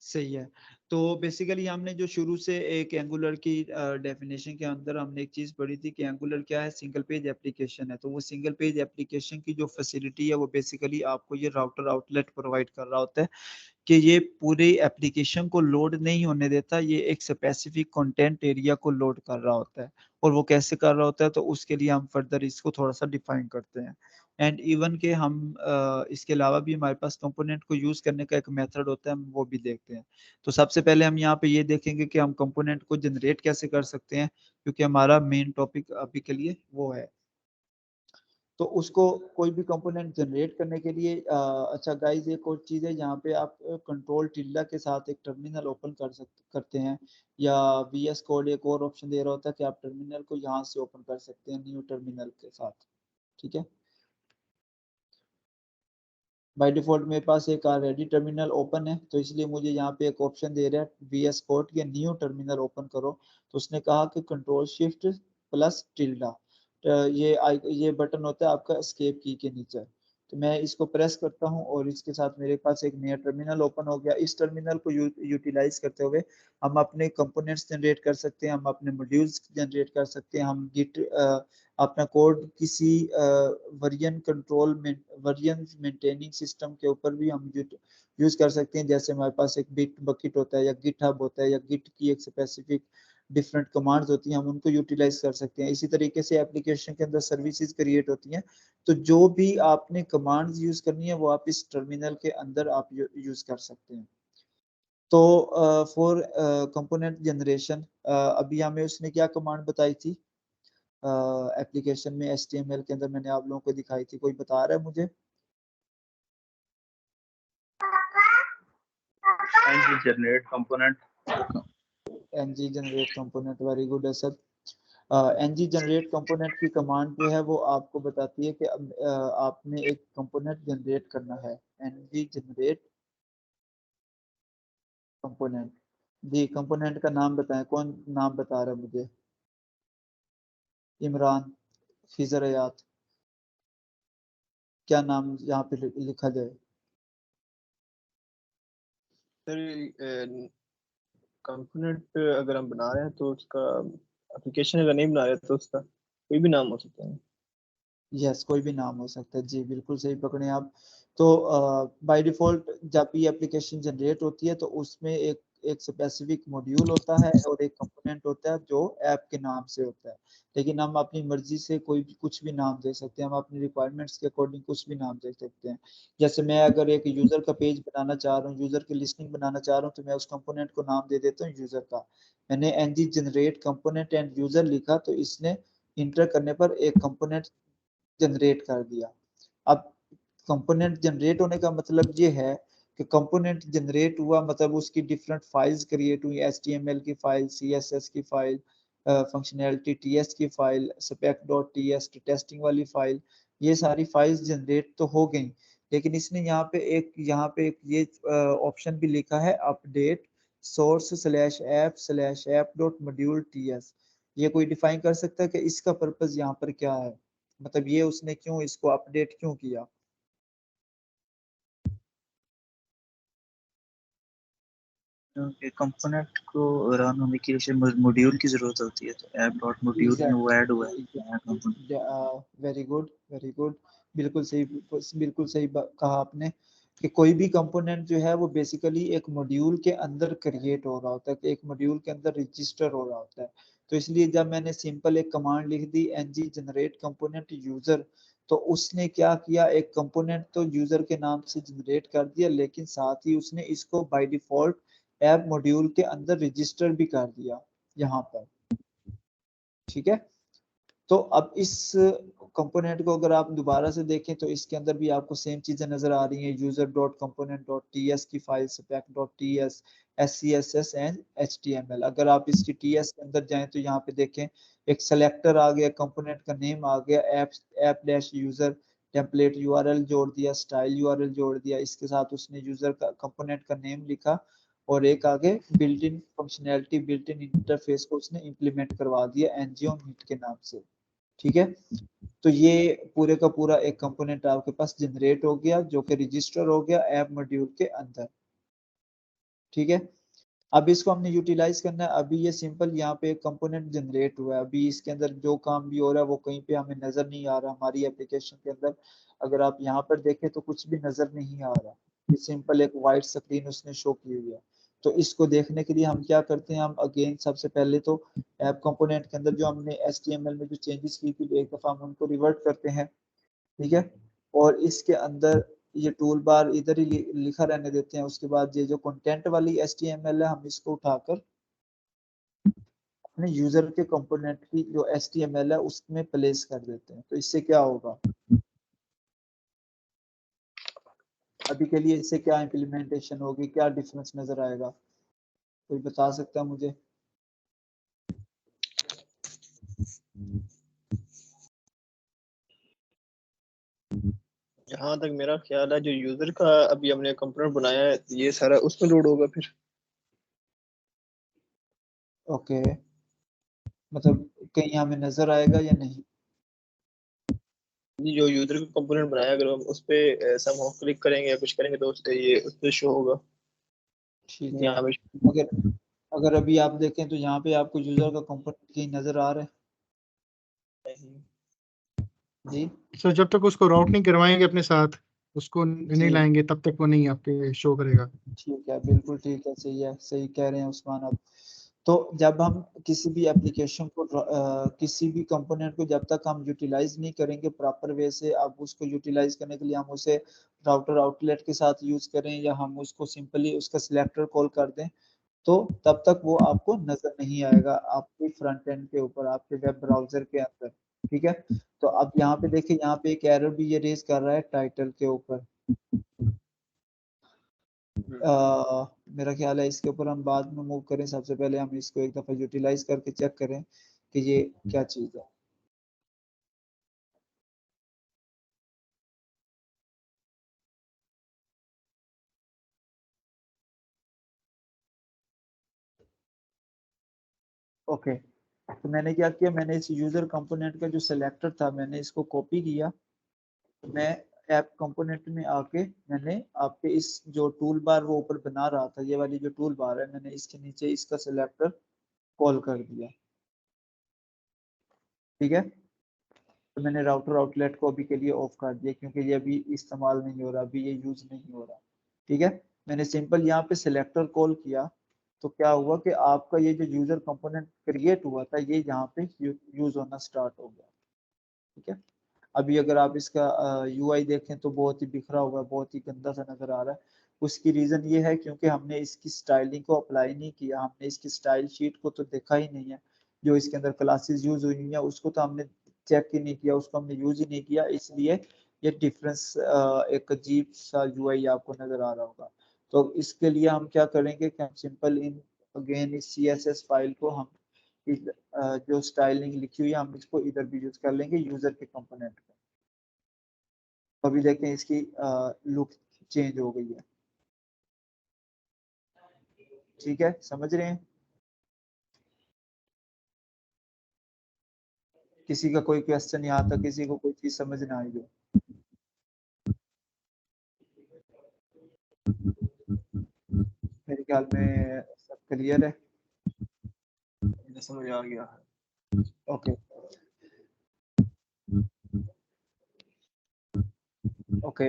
Speaker 1: सही है। तो बेसिकली हमने जो शुरू से एक एंगुलर की डेफिनेशन के अंदर हमने एक चीज पढ़ी थी कि एंगुलर क्या है, सिंगल पेज एप्लीकेशन है। तो वो सिंगल पेज एप्लीकेशन की जो फैसिलिटी है वो बेसिकली आपको ये राउटर आउटलेट प्रोवाइड कर रहा होता है कि ये पूरे एप्लीकेशन को लोड नहीं होने देता, ये एक स्पेसिफिक कंटेंट एरिया को लोड कर रहा होता है। और वो कैसे कर रहा होता है तो उसके लिए हम फर्दर इसको थोड़ा सा डिफाइन करते हैं। एंड इवन के हम इसके अलावा भी हमारे पास कंपोनेंट को यूज करने का एक मेथड होता है, हम वो भी देखते हैं। तो सबसे पहले हम यहाँ पे ये देखेंगे कि हम कंपोनेंट को जनरेट कैसे कर सकते हैं, क्योंकि हमारा मेन टॉपिक अभी के लिए वो है। तो उसको कोई भी कंपोनेंट जनरेट करने के लिए अच्छा गाइस एक और चीज़ है, यहाँ पे आप कंट्रोल टिल्डा के साथ एक टर्मिनल ओपन करते हैं, या VS कोड एक और ऑप्शन दे रहा होता है कि आप टर्मिनल को यहाँ से ओपन कर सकते हैं न्यू टर्मिनल के साथ। ठीक है, बाय डिफॉल्ट मेरे पास एक ऑलरेडी टर्मिनल ओपन है, तो इसलिए मुझे यहाँ पे एक ऑप्शन दे रहा है VS कोड के न्यू टर्मिनल ओपन करो। तो उसने कहा कि कंट्रोल शिफ्ट प्लस टिल्डा, ये बटन होता है आपका एस्केप की के नीचे। तो मैं इसको प्रेस करता हूँ और इसके साथ मेरे पास एक नया टर्मिनल ओपन हो गया। इस टर्मिनल को यूटिलाइज करते हुए हम अपने कंपोनेंट्स जनरेट कर सकते हैं, हम अपने मॉड्यूल्स जनरेट कर सकते हैं, हम गिट अपना कोड किसी वर्जन कंट्रोल में वर्जन मेंटेनिंग सिस्टम के ऊपर भी हम यूज कर सकते हैं। जैसे हमारे पास एक बिट बकेट होता है या गिट हब होता है या गिट की एक स्पेसिफिक डिफरेंट कमांड्स होती हैं, हम उनको यूटिलाइज कर सकते हैं। इसी तरीके से एप्लीकेशन के अंदर सर्विसेज क्रिएट होती हैं, तो जो भी आपने कमांड्स यूज करनी है वो आप इस टर्मिनल के अंदर आप यूज कर सकते हैं। तो फॉर कंपोनेंट जनरेशन अभी हमें उसने क्या कमांड बताई थी एप्लीकेशन में HTML के अंदर, मैंने आप लोगों को दिखाई थी, कोई बता रहा है मुझे?
Speaker 4: Generate component,
Speaker 1: ng generate component, very good Asad. ng generate component की कमांड जो है वो आपको बताती है कि आपने एक कंपोनेंट जनरेट करना है। ng जनरेट कंपोनेंट, जी कंपोनेंट का नाम बताएं, कौन नाम बता रहा है मुझे? इमरान, फिजर हयात, क्या नाम यहाँ पे लिखा जाए?
Speaker 4: सर कंपोनेंट अगर हम बना रहे हैं तो उसका, एप्लीकेशन अगर नहीं बना रहे तो उसका कोई भी नाम हो सकता है।
Speaker 1: यस, कोई भी नाम हो सकता है, जी बिल्कुल सही पकड़े आप। तो बाय डिफॉल्ट जब भी एप्लीकेशन जनरेट होती है तो उसमें एक स्पेसिफिक मॉड्यूल होता है और एक कंपोनेंट होता है जो ऐप के नाम से होता है। लेकिन हम अपनी मर्जी से कोई भी कुछ भी नाम दे सकते हैं, हम अपनी रिक्वायरमेंट्स के अकॉर्डिंग कुछ भी नाम दे सकते हैं। जैसे मैं अगर एक यूजर का पेज बनाना चाह रहा हूँ, यूजर की लिस्टिंग बनाना चाह रहा हूँ, तो मैं उस कंपोनेंट को नाम दे देता हूँ यूजर का। मैंने ng generate component and user लिखा तो इसने इंटर करने पर एक कंपोनेंट जनरेट कर दिया। अब कंपोनेंट जनरेट होने का मतलब ये है कि कंपोनेंट जनरेट हुआ मतलब उसकी डिफरेंट फाइल्स क्रिएट हुई, HTML की फाइल, CSS की फाइल, फंक्शनैलिटी TS की फाइल, spec.ts टेस्टिंग वाली फाइल, ये सारी फाइल्स जनरेट तो हो गई। लेकिन इसने यहाँ पे एक ये ऑप्शन भी लिखा है, अपडेट source/app/app.module.ts। ये कोई डिफाइन कर सकता है कि इसका पर्पस यहाँ पर क्या है, मतलब ये उसने क्यों इसको अपडेट क्यों किया?
Speaker 3: क्योंकि कंपोनेंट को रन होने के लिए मॉड्यूल की जरूरत होती है, तो ऐप डॉट मॉड्यूल में वो ऐड हुआ है नया component.
Speaker 1: Very good, very good, बिल्कुल सही, बिल्कुल सही कहा आपने कि कोई भी कंपोनेंट जो है वो बेसिकली एक मॉड्यूल के अंदर क्रिएट हो रहा होता है, एक मॉड्यूल के अंदर रजिस्टर हो रहा होता है। तो इसलिए जब मैंने सिंपल एक कमांड लिख दी ng जनरेट कंपोनेंट यूजर, तो उसने क्या किया, एक कंपोनेंट तो यूजर के नाम से जनरेट कर दिया, लेकिन साथ ही उसने इसको बाय डिफॉल्ट ऐप मॉड्यूल के अंदर रजिस्टर भी कर दिया यहाँ पर। ठीक है, तो अब इस कंपोनेंट को अगर आप दोबारा से देखें तो इसके अंदर भी आपको सेम चीजें नजर आ रही हैं, user dot component dot TS की file, spec dot TS, SCSS and HTML। अगर आप इसकी TS के अंदर जाएं तो यहाँ पे देखें एक सेलेक्टर आ गया, कंपोनेंट का नेम आ गया, app dash user, template URL जोड़ दिया, स्टाइल URL जोड़ दिया, इसके साथ उसने यूजर का कंपोनेंट का नेम लिखा और एक आगे built in functionality, built in interface को उसने इंप्लीमेंट करवा दिया एनजीओ मीट के नाम से। ठीक है, तो ये पूरे का पूरा एक कंपोनेंट आपके पास जनरेट हो गया जो कि रजिस्टर हो गया ऐप मॉड्यूल के अंदर। ठीक है, अब इसको हमने यूटिलाइज करना है। अभी ये सिंपल यहाँ पे एक कंपोनेंट जनरेट हुआ है, अभी इसके अंदर जो काम भी हो रहा है वो कहीं पे हमें नजर नहीं आ रहा हमारी एप्लीकेशन के अंदर। अगर आप यहाँ पर देखें तो कुछ भी नजर नहीं आ रहा, ये सिंपल एक वाइट स्क्रीन उसने शो की हुई है। तो इसको देखने के लिए हम क्या करते हैं, हम अगेन सबसे पहले तो ऐप कंपोनेंट के अंदर जो हमने HTML में जो चेंजेस की थी एक दफा हम उनको रिवर्ट करते हैं। ठीक है, और इसके अंदर ये टूल बार इधर ही लिखा रहने देते हैं। उसके बाद ये जो कंटेंट वाली HTML है हम इसको उठाकर अपने यूजर के कंपोनेंट की जो HTML है उसमें प्लेस कर देते हैं। तो इससे क्या होगा, अभी के लिए इससे क्या इम्प्लीमेंटेशन होगी, क्या डिफरेंस नजर आएगा, कोई बता सकता है मुझे?
Speaker 4: जहाँ तक मेरा ख्याल है जो यूजर का अभी हमने कंपोनेंट बनाया है ये सारा उसमें लोड होगा फिर।
Speaker 1: ओके, मतलब कहीं हमें नजर आएगा या नहीं?
Speaker 4: ये जो यूजर का कंपोनेंट बनाया अगर हम उस पे सम क्लिक करेंगे या कुछ करेंगे तो उससे ये उस पे शो होगा
Speaker 1: ठीक है।
Speaker 4: यहाँ पे।
Speaker 1: अगर अगर अभी आप देखें तो यहाँ पे आपको यूजर का कंपोनेंट कहीं नजर आ रहा है जी?
Speaker 2: सर जब तक उसको राउट नहीं करवाएंगे अपने साथ, उसको नहीं
Speaker 1: जी
Speaker 2: लाएंगे, तब तक वो नहीं आपके शो करेगा।
Speaker 1: ठीक है, बिल्कुल ठीक है, सही है, सही कह रहे हैं उस्मान आप। तो जब हम किसी भी एप्लीकेशन को किसी भी कंपोनेंट को जब तक हम यूटिलाइज नहीं करेंगे प्रॉपर वे से, अब उसको यूटिलाइज करने के लिए हम उसे राउटर आउटलेट के साथ यूज करें या हम उसको सिंपली उसका सिलेक्टर कॉल कर दें, तो तब तक वो आपको नजर नहीं आएगा आपके फ्रंट एंड के ऊपर, आपके वेब ब्राउजर के अंदर। ठीक है, तो अब यहाँ पे देखिए, यहाँ पे एक एरर भी ये रेज कर रहा है टाइटल के ऊपर। मेरा ख्याल है इसके ऊपर हम बाद में मूव करें, सबसे पहले हम इसको एक दफा यूटिलाइज करके चेक करें कि ये क्या चीज है। ओके, तो मैंने क्या किया, मैंने इस यूजर कंपोनेंट का जो सिलेक्टर था मैंने इसको कॉपी किया। मैं ऐप कंपोनेंट में आके मैंने आपके इस जो टूल बार वो ऊपर बना रहा था, ये वाली जो टूल बार है, मैंने इसके नीचे इसका सिलेक्टर कॉल कर दिया। ठीक है, तो मैंने राउटर आउटलेट को अभी के लिए ऑफ कर दिया क्योंकि ये अभी इस्तेमाल नहीं हो रहा, अभी ये यूज नहीं हो रहा। ठीक है, मैंने सिंपल यहाँ पे सिलेक्टर कॉल किया, तो क्या हुआ कि आपका ये जो यूजर कंपोनेंट क्रिएट हुआ था ये यहाँ पे यूज होना स्टार्ट हो गया। ठीक है, अभी अगर आप इसका यूआई देखें तो बहुत ही बिखरा हुआ है, बहुत ही गंदा सा नजर आ रहा है। उसकी रीजन ये है क्योंकि हमने इसकी स्टाइलिंग को अप्लाई नहीं किया, हमने इसकी स्टाइल शीट को तो देखा ही नहीं है, जो इसके अंदर क्लासेस यूज हुई हैं उसको तो हमने चेक ही नहीं किया, उसको हमने यूज ही नहीं किया, इसलिए ये डिफरेंस एक अजीब सा यूआई आपको नजर आ रहा होगा। तो इसके लिए हम क्या करेंगे कि हम सिंपल इन अगेन इस CSS फाइल को हम जो स्टाइलिंग लिखी हुई है हम इसको इधर भी यूज कर लेंगे यूजर के कंपोनेंट में। अभी देखें इसकी लुक चेंज हो गई है। ठीक है, समझ रहे हैं? किसी का कोई क्वेश्चन यहाँ तक, किसी को कोई चीज समझ ना आई हो? मेरे ख्याल में सब क्लियर है।
Speaker 4: मुझे समझ आ गया है।
Speaker 1: ओके ओके,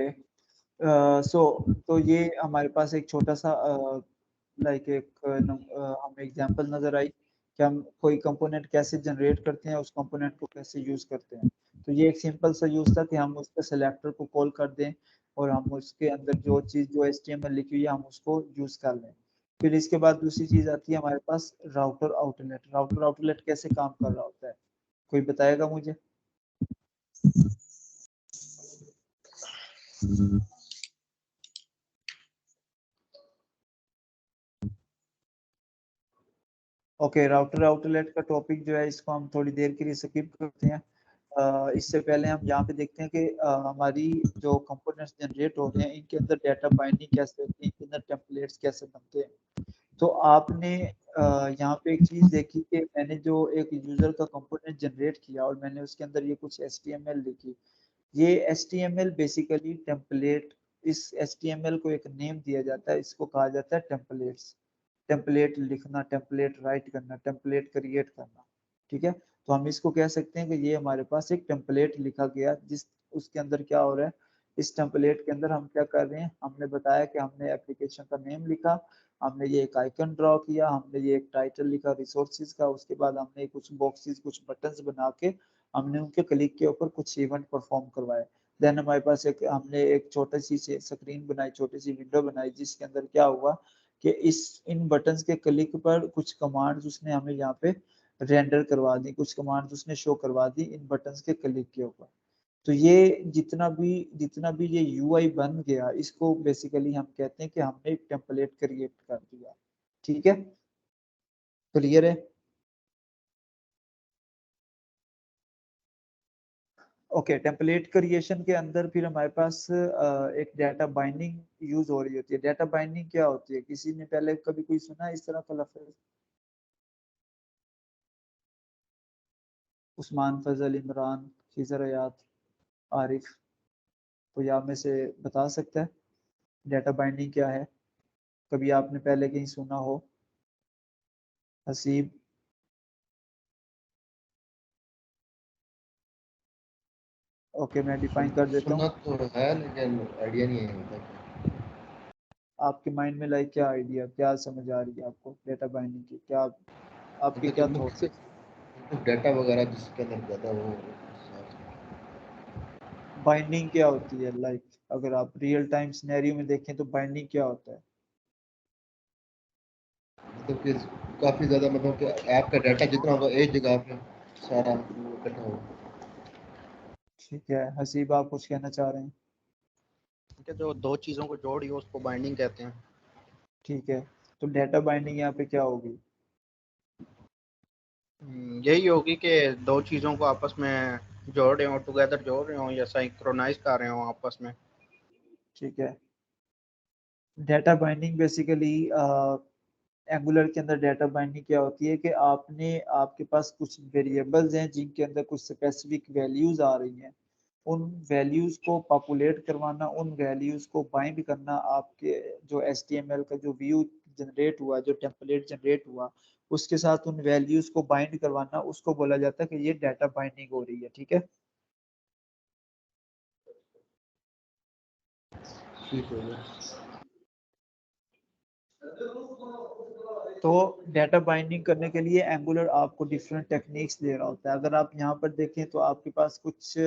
Speaker 1: सो तो ये हमारे पास एक छोटा सा लाइक एक हमें एग्जांपल नजर आई कि हम कोई कंपोनेंट कैसे जनरेट करते हैं, उस कंपोनेंट को कैसे यूज करते हैं। तो ये एक सिंपल सा यूज था कि हम उसके सिलेक्टर को कॉल कर दें और हम उसके अंदर जो चीज जो HTML लिखी हुई है हम उसको यूज कर लें। फिर इसके बाद दूसरी चीज आती है हमारे पास राउटर आउटलेट। राउटर आउटलेट कैसे काम कर रहा होता है, कोई बताएगा मुझे? ओके, राउटर आउटलेट का टॉपिक जो है इसको हम थोड़ी देर के लिए स्किप करते हैं। इससे पहले हम यहाँ पे देखते हैं कि हमारी जो कंपोनेंट्स जनरेट हो गए हैं इनके अंदर डाटा बाइंडिंग कैसे होती है, इनके अंदर टेम्पलेट्स कैसे बनते हैं। तो आपने यहाँ पे एक चीज देखी कि मैंने जो एक यूजर का कंपोनेंट जनरेट किया और मैंने उसके अंदर ये कुछ HTML लिखी। ये HTML बेसिकली टेम्पलेट, इस HTML को एक नेम दिया जाता है, इसको कहा जाता है टेम्पलेट्स। टेम्पलेट लिखना, टेम्पलेट राइट करना, टेम्पलेट क्रिएट करना। ठीक है, तो हम इसको कह सकते हैं कि ये हमारे पास एक टेम्पलेट लिखा गया, जिस उसके अंदर क्या हो रहा है, इस टेम्पलेट के अंदर हम क्या कर रहे हैं, हमने बताया कि हमने एप्लीकेशन का नेम लिखा, हमने ये एक आइकन ड्रॉ किया, हमने ये एक टाइटल लिखा रिसोर्सेज का, उसके बाद हमने कुछ बॉक्सेस कुछ बटन्स बना के हमने उनके क्लिक के ऊपर कुछ इवेंट परफॉर्म करवाए। देन हमारे पास एक हमने एक छोटी सी स्क्रीन बनाई, छोटी सी विंडो बनाई, जिसके अंदर क्या हुआ कि इस इन बटन्स के क्लिक पर कुछ कमांड्स उसने हमें यहाँ पे रेंडर करवा दी, कुछ कमांड्स उसने शो करवा दी इन बटन्स के क्लिक के ऊपर। तो ये जितना भी ये यूआई बन गया, इसको बेसिकली हम कहते हैं कि हमने एक टेम्पलेट क्रिएट कर दिया। ठीक है, क्लियर है? ओके, टेम्पलेट क्रिएशन के अंदर फिर हमारे पास एक डाटा बाइंडिंग यूज हो रही होती है। डाटा बाइंडिंग क्या होती है? किसी ने पहले कभी कोई सुना है इस तरह का लफ्ज? उस्मान, फजल, इमरान, खिजर हयात, आरिफ, कोई आप में से बता सकता है डाटा बाइंडिंग क्या है? कभी आपने पहले कहीं सुना हो? हसीब, ओके मैं डिफाइन कर देता
Speaker 5: सुना
Speaker 1: हूँ।
Speaker 5: तो है लेकिन आइडिया नहीं है मतलब।
Speaker 1: आपके माइंड में लाइक क्या आइडिया, क्या समझ आ रही है आपको डाटा बाइंडिंग की? क्या आपके
Speaker 5: मतलब
Speaker 1: क्या
Speaker 5: कि
Speaker 1: थॉट्स है?
Speaker 5: मुख्तलिफ डाटा वगैरह जिसके अंदर जाता है वो
Speaker 1: बाइंडिंग क्या होती है? लाइक अगर आप रियल टाइम सिनेरियो में देखें तो बाइंडिंग क्या होता है?
Speaker 5: मतलब कि काफी ज्यादा मतलब कि ऐप का डाटा जितना होगा एक जगह पे सारा वो इकट्ठा होगा।
Speaker 1: ठीक है, हसीब आप कुछ कहना चाह रहे हैं?
Speaker 6: कि जो दो चीज़ों को जोड़िए उसको बाइंडिंग कहते हैं।
Speaker 1: ठीक है, तो डाटा बाइंडिंग यहाँ पे क्या होगी?
Speaker 6: यही होगी कि दो चीज़ों को आपस में जोड़ रहे हो, टुगेदर जोड़ रहे हो या सिंक्रोनाइज कर रहे हो आपस में।
Speaker 1: ठीक है, डाटा बाइंडिंग बेसिकली एंगुलर के अंदर डाटा बाइंडिंग क्या होती है कि आपके पास कुछ वेरिएबल्स हैं जिनके अंदर कुछ स्पेसिफिक वैल्यूज आ रही हैं। उन वैल्यूज को पॉपुलेट करवाना, उन वैल्यूज को बाइंड करना, आपके जो HTML का जो व्यू जनरेट हुआ, जो टेम्पलेट जनरेट हुआ, उसके साथ उन वैल्यूज को बाइंड करवाना, उसको बोला जाता है कि ये डाटा बाइंडिंग हो रही है। ठीक है,
Speaker 5: ठीक हो गया।
Speaker 1: तो डाटा बाइंडिंग करने के लिए एंगुलर आपको डिफरेंट टेक्निक्स दे रहा होता है। अगर आप यहाँ पर देखें तो आपके पास कुछ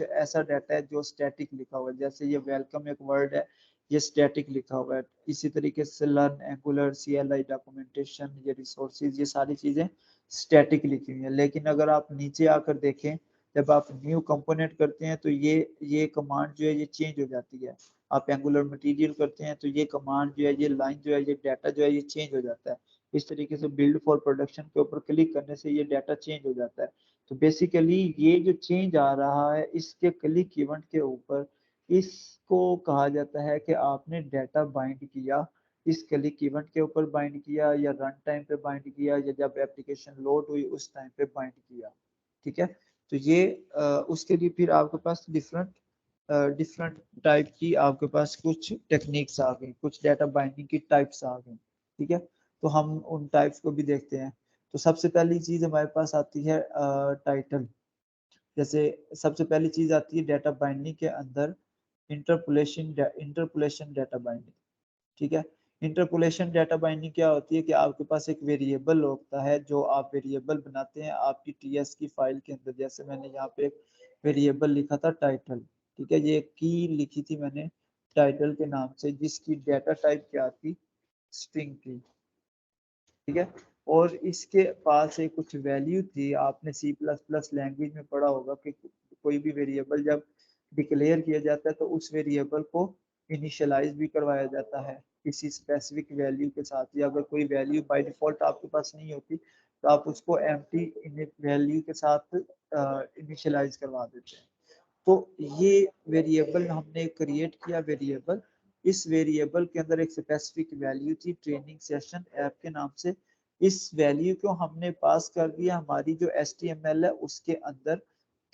Speaker 1: ऐसा डाटा है जो स्टैटिक लिखा हुआ है, जैसे ये वेलकम एक वर्ड है, ये स्टैटिक लिखा हुआ है। इसी तरीके से लर्न, एंगुलर, CLI, डॉक्यूमेंटेशन, ये रिसोर्सेज, ये सारी चीजें स्टैटिक लिखी हुई है। लेकिन अगर आप नीचे आकर देखें, जब आप न्यू कंपोनेंट करते हैं तो ये कमांड जो है ये चेंज हो जाती है। आप एंगुलर मटेरियल करते हैं तो ये कमांड जो है, ये लाइन जो है, ये डाटा जो है ये चेंज हो जाता है। इस तरीके से बिल्ड फॉर प्रोडक्शन के ऊपर क्लिक करने से ये डाटा चेंज हो जाता है। तो बेसिकली ये जो चेंज आ रहा है इसके क्लिक इवेंट के ऊपर, इसको कहा जाता है कि आपने डाटा बाइंड किया। इस क्लिक इवेंट के ऊपर बाइंड किया, या रन टाइम पे बाइंड किया, या जब एप्लीकेशन लोड हुई उस टाइम पे बाइंड किया। ठीक है, तो ये उसके लिए फिर आपके पास डिफरेंट टाइप की आपके पास कुछ टेक्निक्स आ गई, कुछ डाटा बाइंडिंग की टाइप्स आ गई। ठीक है, तो हम उन टाइप्स को भी देखते हैं। तो सबसे पहली चीज हमारे पास आती है टाइटल। जैसे सबसे पहली चीज आती है डाटा बाइंडिंग के अंदर इंटरपोलेशन डाटा बाइंडिंग। ठीक है, इंटरपोलेशन डाटा बाइंडिंग क्या होती है कि आपके पास एक वेरिएबल होता है, जो आप वेरिएबल बनाते हैं आपकी TS की फाइल के अंदर। जैसे मैंने यहाँ पे एक वेरिएबल लिखा था टाइटल। ठीक है, ये की लिखी थी मैंने टाइटल के नाम से, जिसकी डाटा टाइप क्या थी? स्ट्रिंग थी। ठीक है, और इसके पास एक कुछ वैल्यू थी। आपने C++ लैंग्वेज में पढ़ा होगा कि कोई भी वेरिएबल जब डिक्लेयर किया जाता है तो उस वेरिएबल को इनिशियलाइज भी करवाया जाता है किसी स्पेसिफिक वैल्यू के साथ। या अगर कोई वैल्यू बाय डिफॉल्ट आपके पास नहीं होती तो आप उसको एम्प्टी वैल्यू के साथ इनिशियलाइज करवा देते हैं। तो ये वेरिएबल हमने क्रिएट किया वेरिएबल। इस वेरिएबल के अंदर एक स्पेसिफिक वैल्यू थी ट्रेनिंग सेशन ऐप के नाम से। इस वैल्यू को हमने पास कर दिया हमारी जो HTML है उसके अंदर।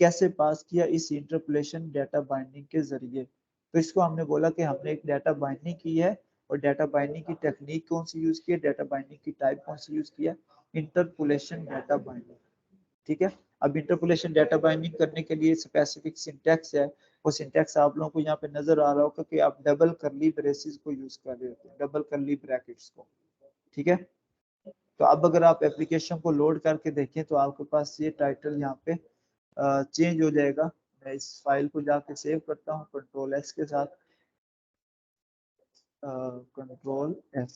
Speaker 1: कैसे पास किया? इस इंटरपोलेशन डाटा बाइंडिंग के जरिए। तो इसको हमने बोला कि हमने एक डाटा बाइंडिंग की है। और डाटा बाइंडिंग की टेक्निक कौन सी यूज की है, डाटा बाइंडिंग की टाइप कौन सी यूज किया? Interpolation data binding. ठीक है, अब इंटरपोलेशन डाटा बाइंडिंग करने के लिए स्पेसिफिक सिंटैक्स है। वो सिंटैक्स आप लोगों को यहाँ पे नजर आ रहा होगा कि आप डबल करली ब्रेसेस को यूज कर रहे होते हैं, डबल करली ब्रैकेट्स को। ठीक है, तो अब अगर आप एप्लीकेशन को लोड करके देखें तो आपके पास ये टाइटल यहाँ पे चेंज हो जाएगा। मैं इस फाइल को जाके सेव करता हूँ Ctrl+S के साथ। Ctrl+S,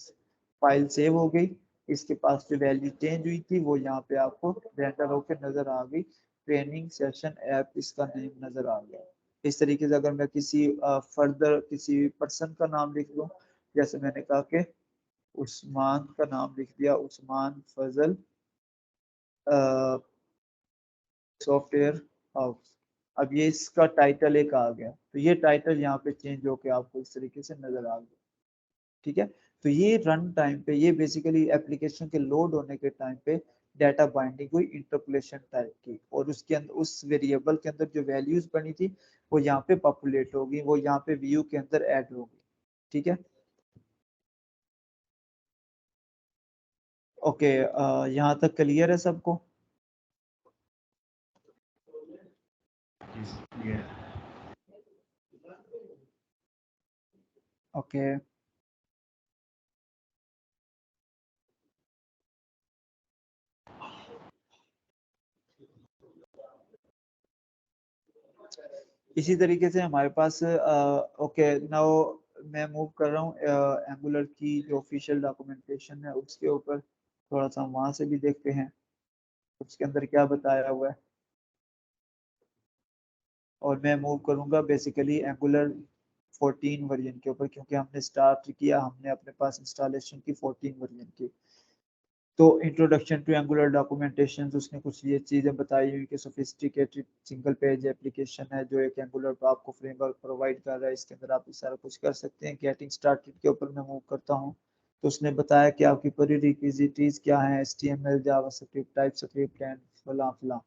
Speaker 1: फाइल सेव हो गई। इसके पास जो वैल्यू चेंज हुई थी वो यहाँ पे आपको रेंडर होकर नजर आ गई। ट्रेनिंग सेशन ऐप इसका नेम नजर आ गया। इस तरीके से अगर मैं किसी फर्दर किसी पर्सन का नाम लिख दूं, जैसे मैंने कहा कि उस्मान का नाम लिख दिया, उस्मान फजल सॉफ्टवेयर हाउस। अब ये इसका टाइटल एक आ गया, तो ये टाइटल यहाँ पे चेंज होके आपको इस तरीके से नजर आ गया। ठीक है, तो ये रन टाइम पे, ये बेसिकली एप्लीकेशन के लोड होने के टाइम पे डाटा बाइंडिंग हुई इंटरपोलेशन टाइप की, और उसके अंदर उस वेरिएबल के अंदर जो वैल्यूज बनी थी वो यहाँ पे पॉपुलेट होगी, वो यहाँ पे व्यू के अंदर ऐड होगी। ठीक है, ओके, यहाँ तक क्लियर है सबको? ओके, इसी तरीके से हमारे पास ओके नाउ मैं मूव कर रहा हूँ एंगुलर की जो ऑफिशियल डॉक्यूमेंटेशन है उसके ऊपर, थोड़ा सा वहां से भी देखते हैं उसके अंदर क्या बताया हुआ है। और मैं मूव करूंगा बेसिकली एंगुलर 14 वर्जन के ऊपर, क्योंकि हमने स्टार्ट किया, हमने अपने पास इंस्टॉलेशन की 14 वर्जन की। तो इंट्रोडक्शन टू एंगुलर डॉक्यूमेंटेशन, उसने कुछ ये चीज़ें बताई हुई कि सोफिस्टिकेटेड सिंगल पेज एप्लीकेशन है जो एक एंगुलर को आपको फ्रेमवर्क प्रोवाइड कर रहा है, इसके अंदर आप सारा कुछ कर सकते हैं। गेटिंग स्टार्टेड के ऊपर मैं मूव करता हूँ, तो उसने बताया कि आपकी प्रीरिक्विजिटीज क्या है, एचटीएमएल, जावास्क्रिप्ट, टाइपस्क्रिप्ट एंड फला फला।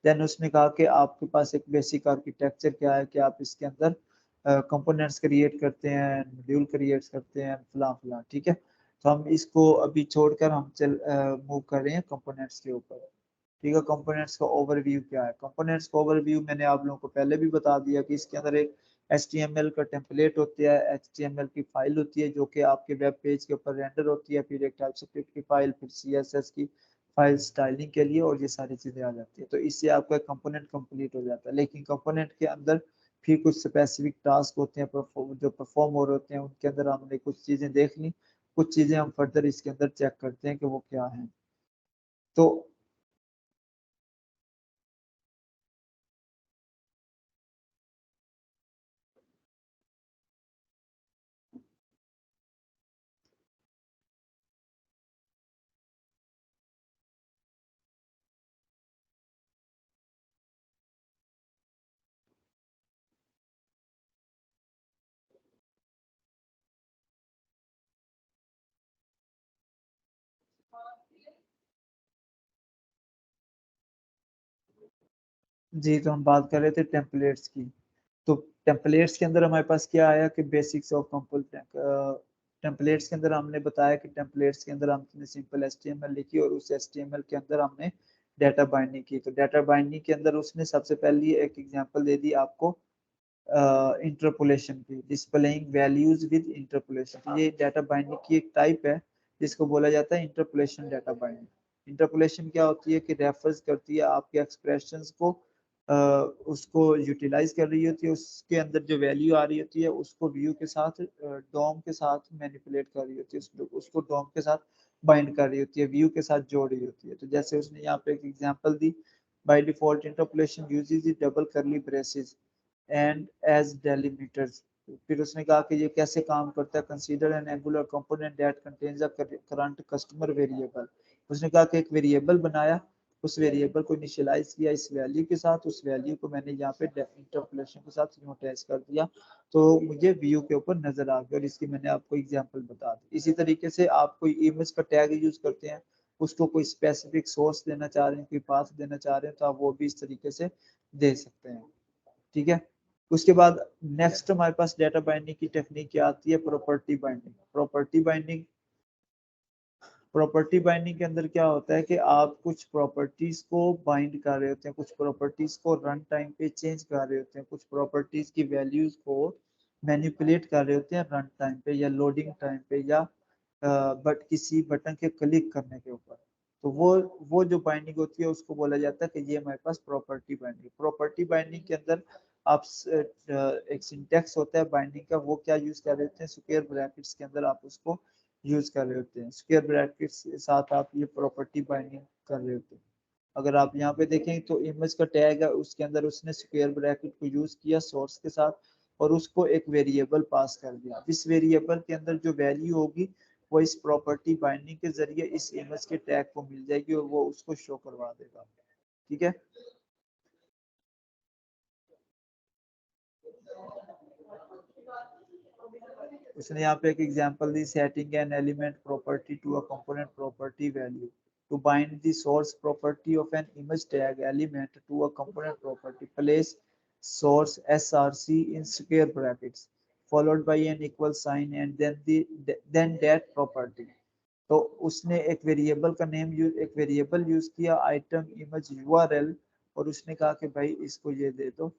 Speaker 1: देन उसने कहा कि आपके पास एक बेसिक आर्किटेक्चर क्या है, कि आप इसके अंदर कंपोनेंट्स क्रिएट करते हैं, मॉड्यूल क्रिएट करते हैं, फला फला। ठीक है, तो हम इसको अभी छोड़कर हम चल मूव कर रहे हैं कंपोनेंट्स के ऊपर। ठीक है, कंपोनेंट्स का ओवरव्यू क्या है? कंपोनेंट्स का ओवरव्यू मैंने आप लोगों को पहले भी बता दिया कि इसके अंदर एक HTML का टेम्पलेट होता है, HTML की फाइल होती है जो कि आपके वेब पेज के ऊपर रेंडर होती है, फिर एक टाइपस्क्रिप्ट की फाइल, फिर CSS की फाइल स्टाइलिंग के लिए, और ये सारी चीजें आ जाती है। तो इससे आपका कंपोनेंट कंप्लीट हो जाता है। लेकिन कंपोनेंट के अंदर फिर कुछ स्पेसिफिक टास्क होते हैं जो परफॉर्म हो रहे होते हैं, उनके अंदर हमने कुछ चीजें देख ली, कुछ चीजें हम फर्दर इसके अंदर चेक करते हैं कि वो क्या है। तो जी, तो हम बात कर रहे थे टेम्पलेट्स की। तो टेम्पलेट्स के अंदर हमारे पास क्या आया कि बेसिक्स ऑफ टेम्पलेट्स के अंदर हमने बताया कि टेम्पलेट्स के अंदर हमने सिंपल HTML लिखी, और उस HTML के अंदर हमने डाटा बाइंडिंग की। तो डाटा बाइंडिंग के अंदर उसने सबसे पहले एक एग्जांपल दे दी आपको इंटरपोलेशन की, डिस्प्लेइंग वैल्यूज विद इंटरपोलेशन। ये डाटा बाइंडिंग की एक टाइप है जिसको बोला जाता है इंटरपोलेशन डाटा बाइंडिंग। इंटरपोलेशन क्या होती है कि रेफर्स करती है आपके एक्सप्रेशंस को, उसको यूटिलाइज कर रही होती है, उसके अंदर जो वैल्यू आ रही होती है उसको व्यू के साथ डॉम के साथ मैनिपुलेट कर रही होती है, उसको डॉम के साथ बाइंड कर रही होती है, व्यू के साथ जोड़ रही होती है। तो जैसे उसने यहाँ पे एक एग्जांपल दी, by default interpolation uses the double curly braces and as delimiters. फिर उसने कहा कि ये कैसे काम करता है, consider an Angular component that contains a current customer variable. उसने कहा कि एक वेरिएबल बनाया, उस वेरिएबल को इनिशियलाइज किया इस वैल्यू के साथ, उस वैल्यू को मैंने यहाँ पे इंटरपोलेशन के साथ अटैच कर दिया, तो मुझे व्यू के ऊपर नजर आ गया, और इसकी मैंने आपको एग्जांपल बता दी। इसी तरीके से आप कोई इमेज का टैग यूज करते हैं, उसको कोई स्पेसिफिक सोर्स देना चाह रहे हैं, कोई पाथ देना चाह रहे हैं, तो आप वो भी इस तरीके से दे सकते हैं। ठीक है, उसके बाद नेक्स्ट हमारे पास डाटा बाइंडिंग की टेक्निक क्या आती है, प्रॉपर्टी बाइंडिंग। प्रॉपर्टी बाइंडिंग के अंदर क्या होता है कि आप कुछ प्रॉपर्टीज को बाइंड कर रहे होते हैं, कुछ प्रॉपर्टीज को रन टाइम पे चेंज कर रहे होते हैं, कुछ प्रॉपर्टीज की वैल्यूज को मैनिपुलेट कर रहे होते हैं रन टाइम पे या लोडिंग टाइम पे, या बट किसी बटन के क्लिक करने के ऊपर। तो वो जो बाइंडिंग होती है उसको बोला जाता है कि ये हमारे पास प्रॉपर्टी बाइंडिंग। प्रॉपर्टी बाइंडिंग के अंदर आप एक सिंटेक्स होता है बाइंडिंग का, वो क्या यूज कर रहे होते हैं, स्क्वायर ब्रैकेट्स के अंदर आप उसको यूज कर रहे होते हैं, स्क्वायर ब्रैकेट्स के साथ आप ये प्रॉपर्टी बाइंडिंग कर रहे होते हैं। अगर आप यहाँ पे देखें तो इमेज का टैग है, उसके अंदर उसने स्क्वायर ब्रैकेट को यूज किया सोर्स के साथ, और उसको एक वेरिएबल पास कर दिया। इस वेरिएबल के अंदर जो वैल्यू होगी वो इस प्रॉपर्टी बाइंडिंग के जरिए इस इमेज के टैग को मिल जाएगी, और वो उसको शो करवा देगा। ठीक है, उसने यहाँ पे एक एग्जांपल दी, setting an element property to a component property value to bind the source property of an image tag element to a component property. Place source src in square brackets followed by an equal sign and then that property. तो उसने एक variable का name use, एक variable use किया item image URL, और उसने कहा कि भाई इसको ये दे दो,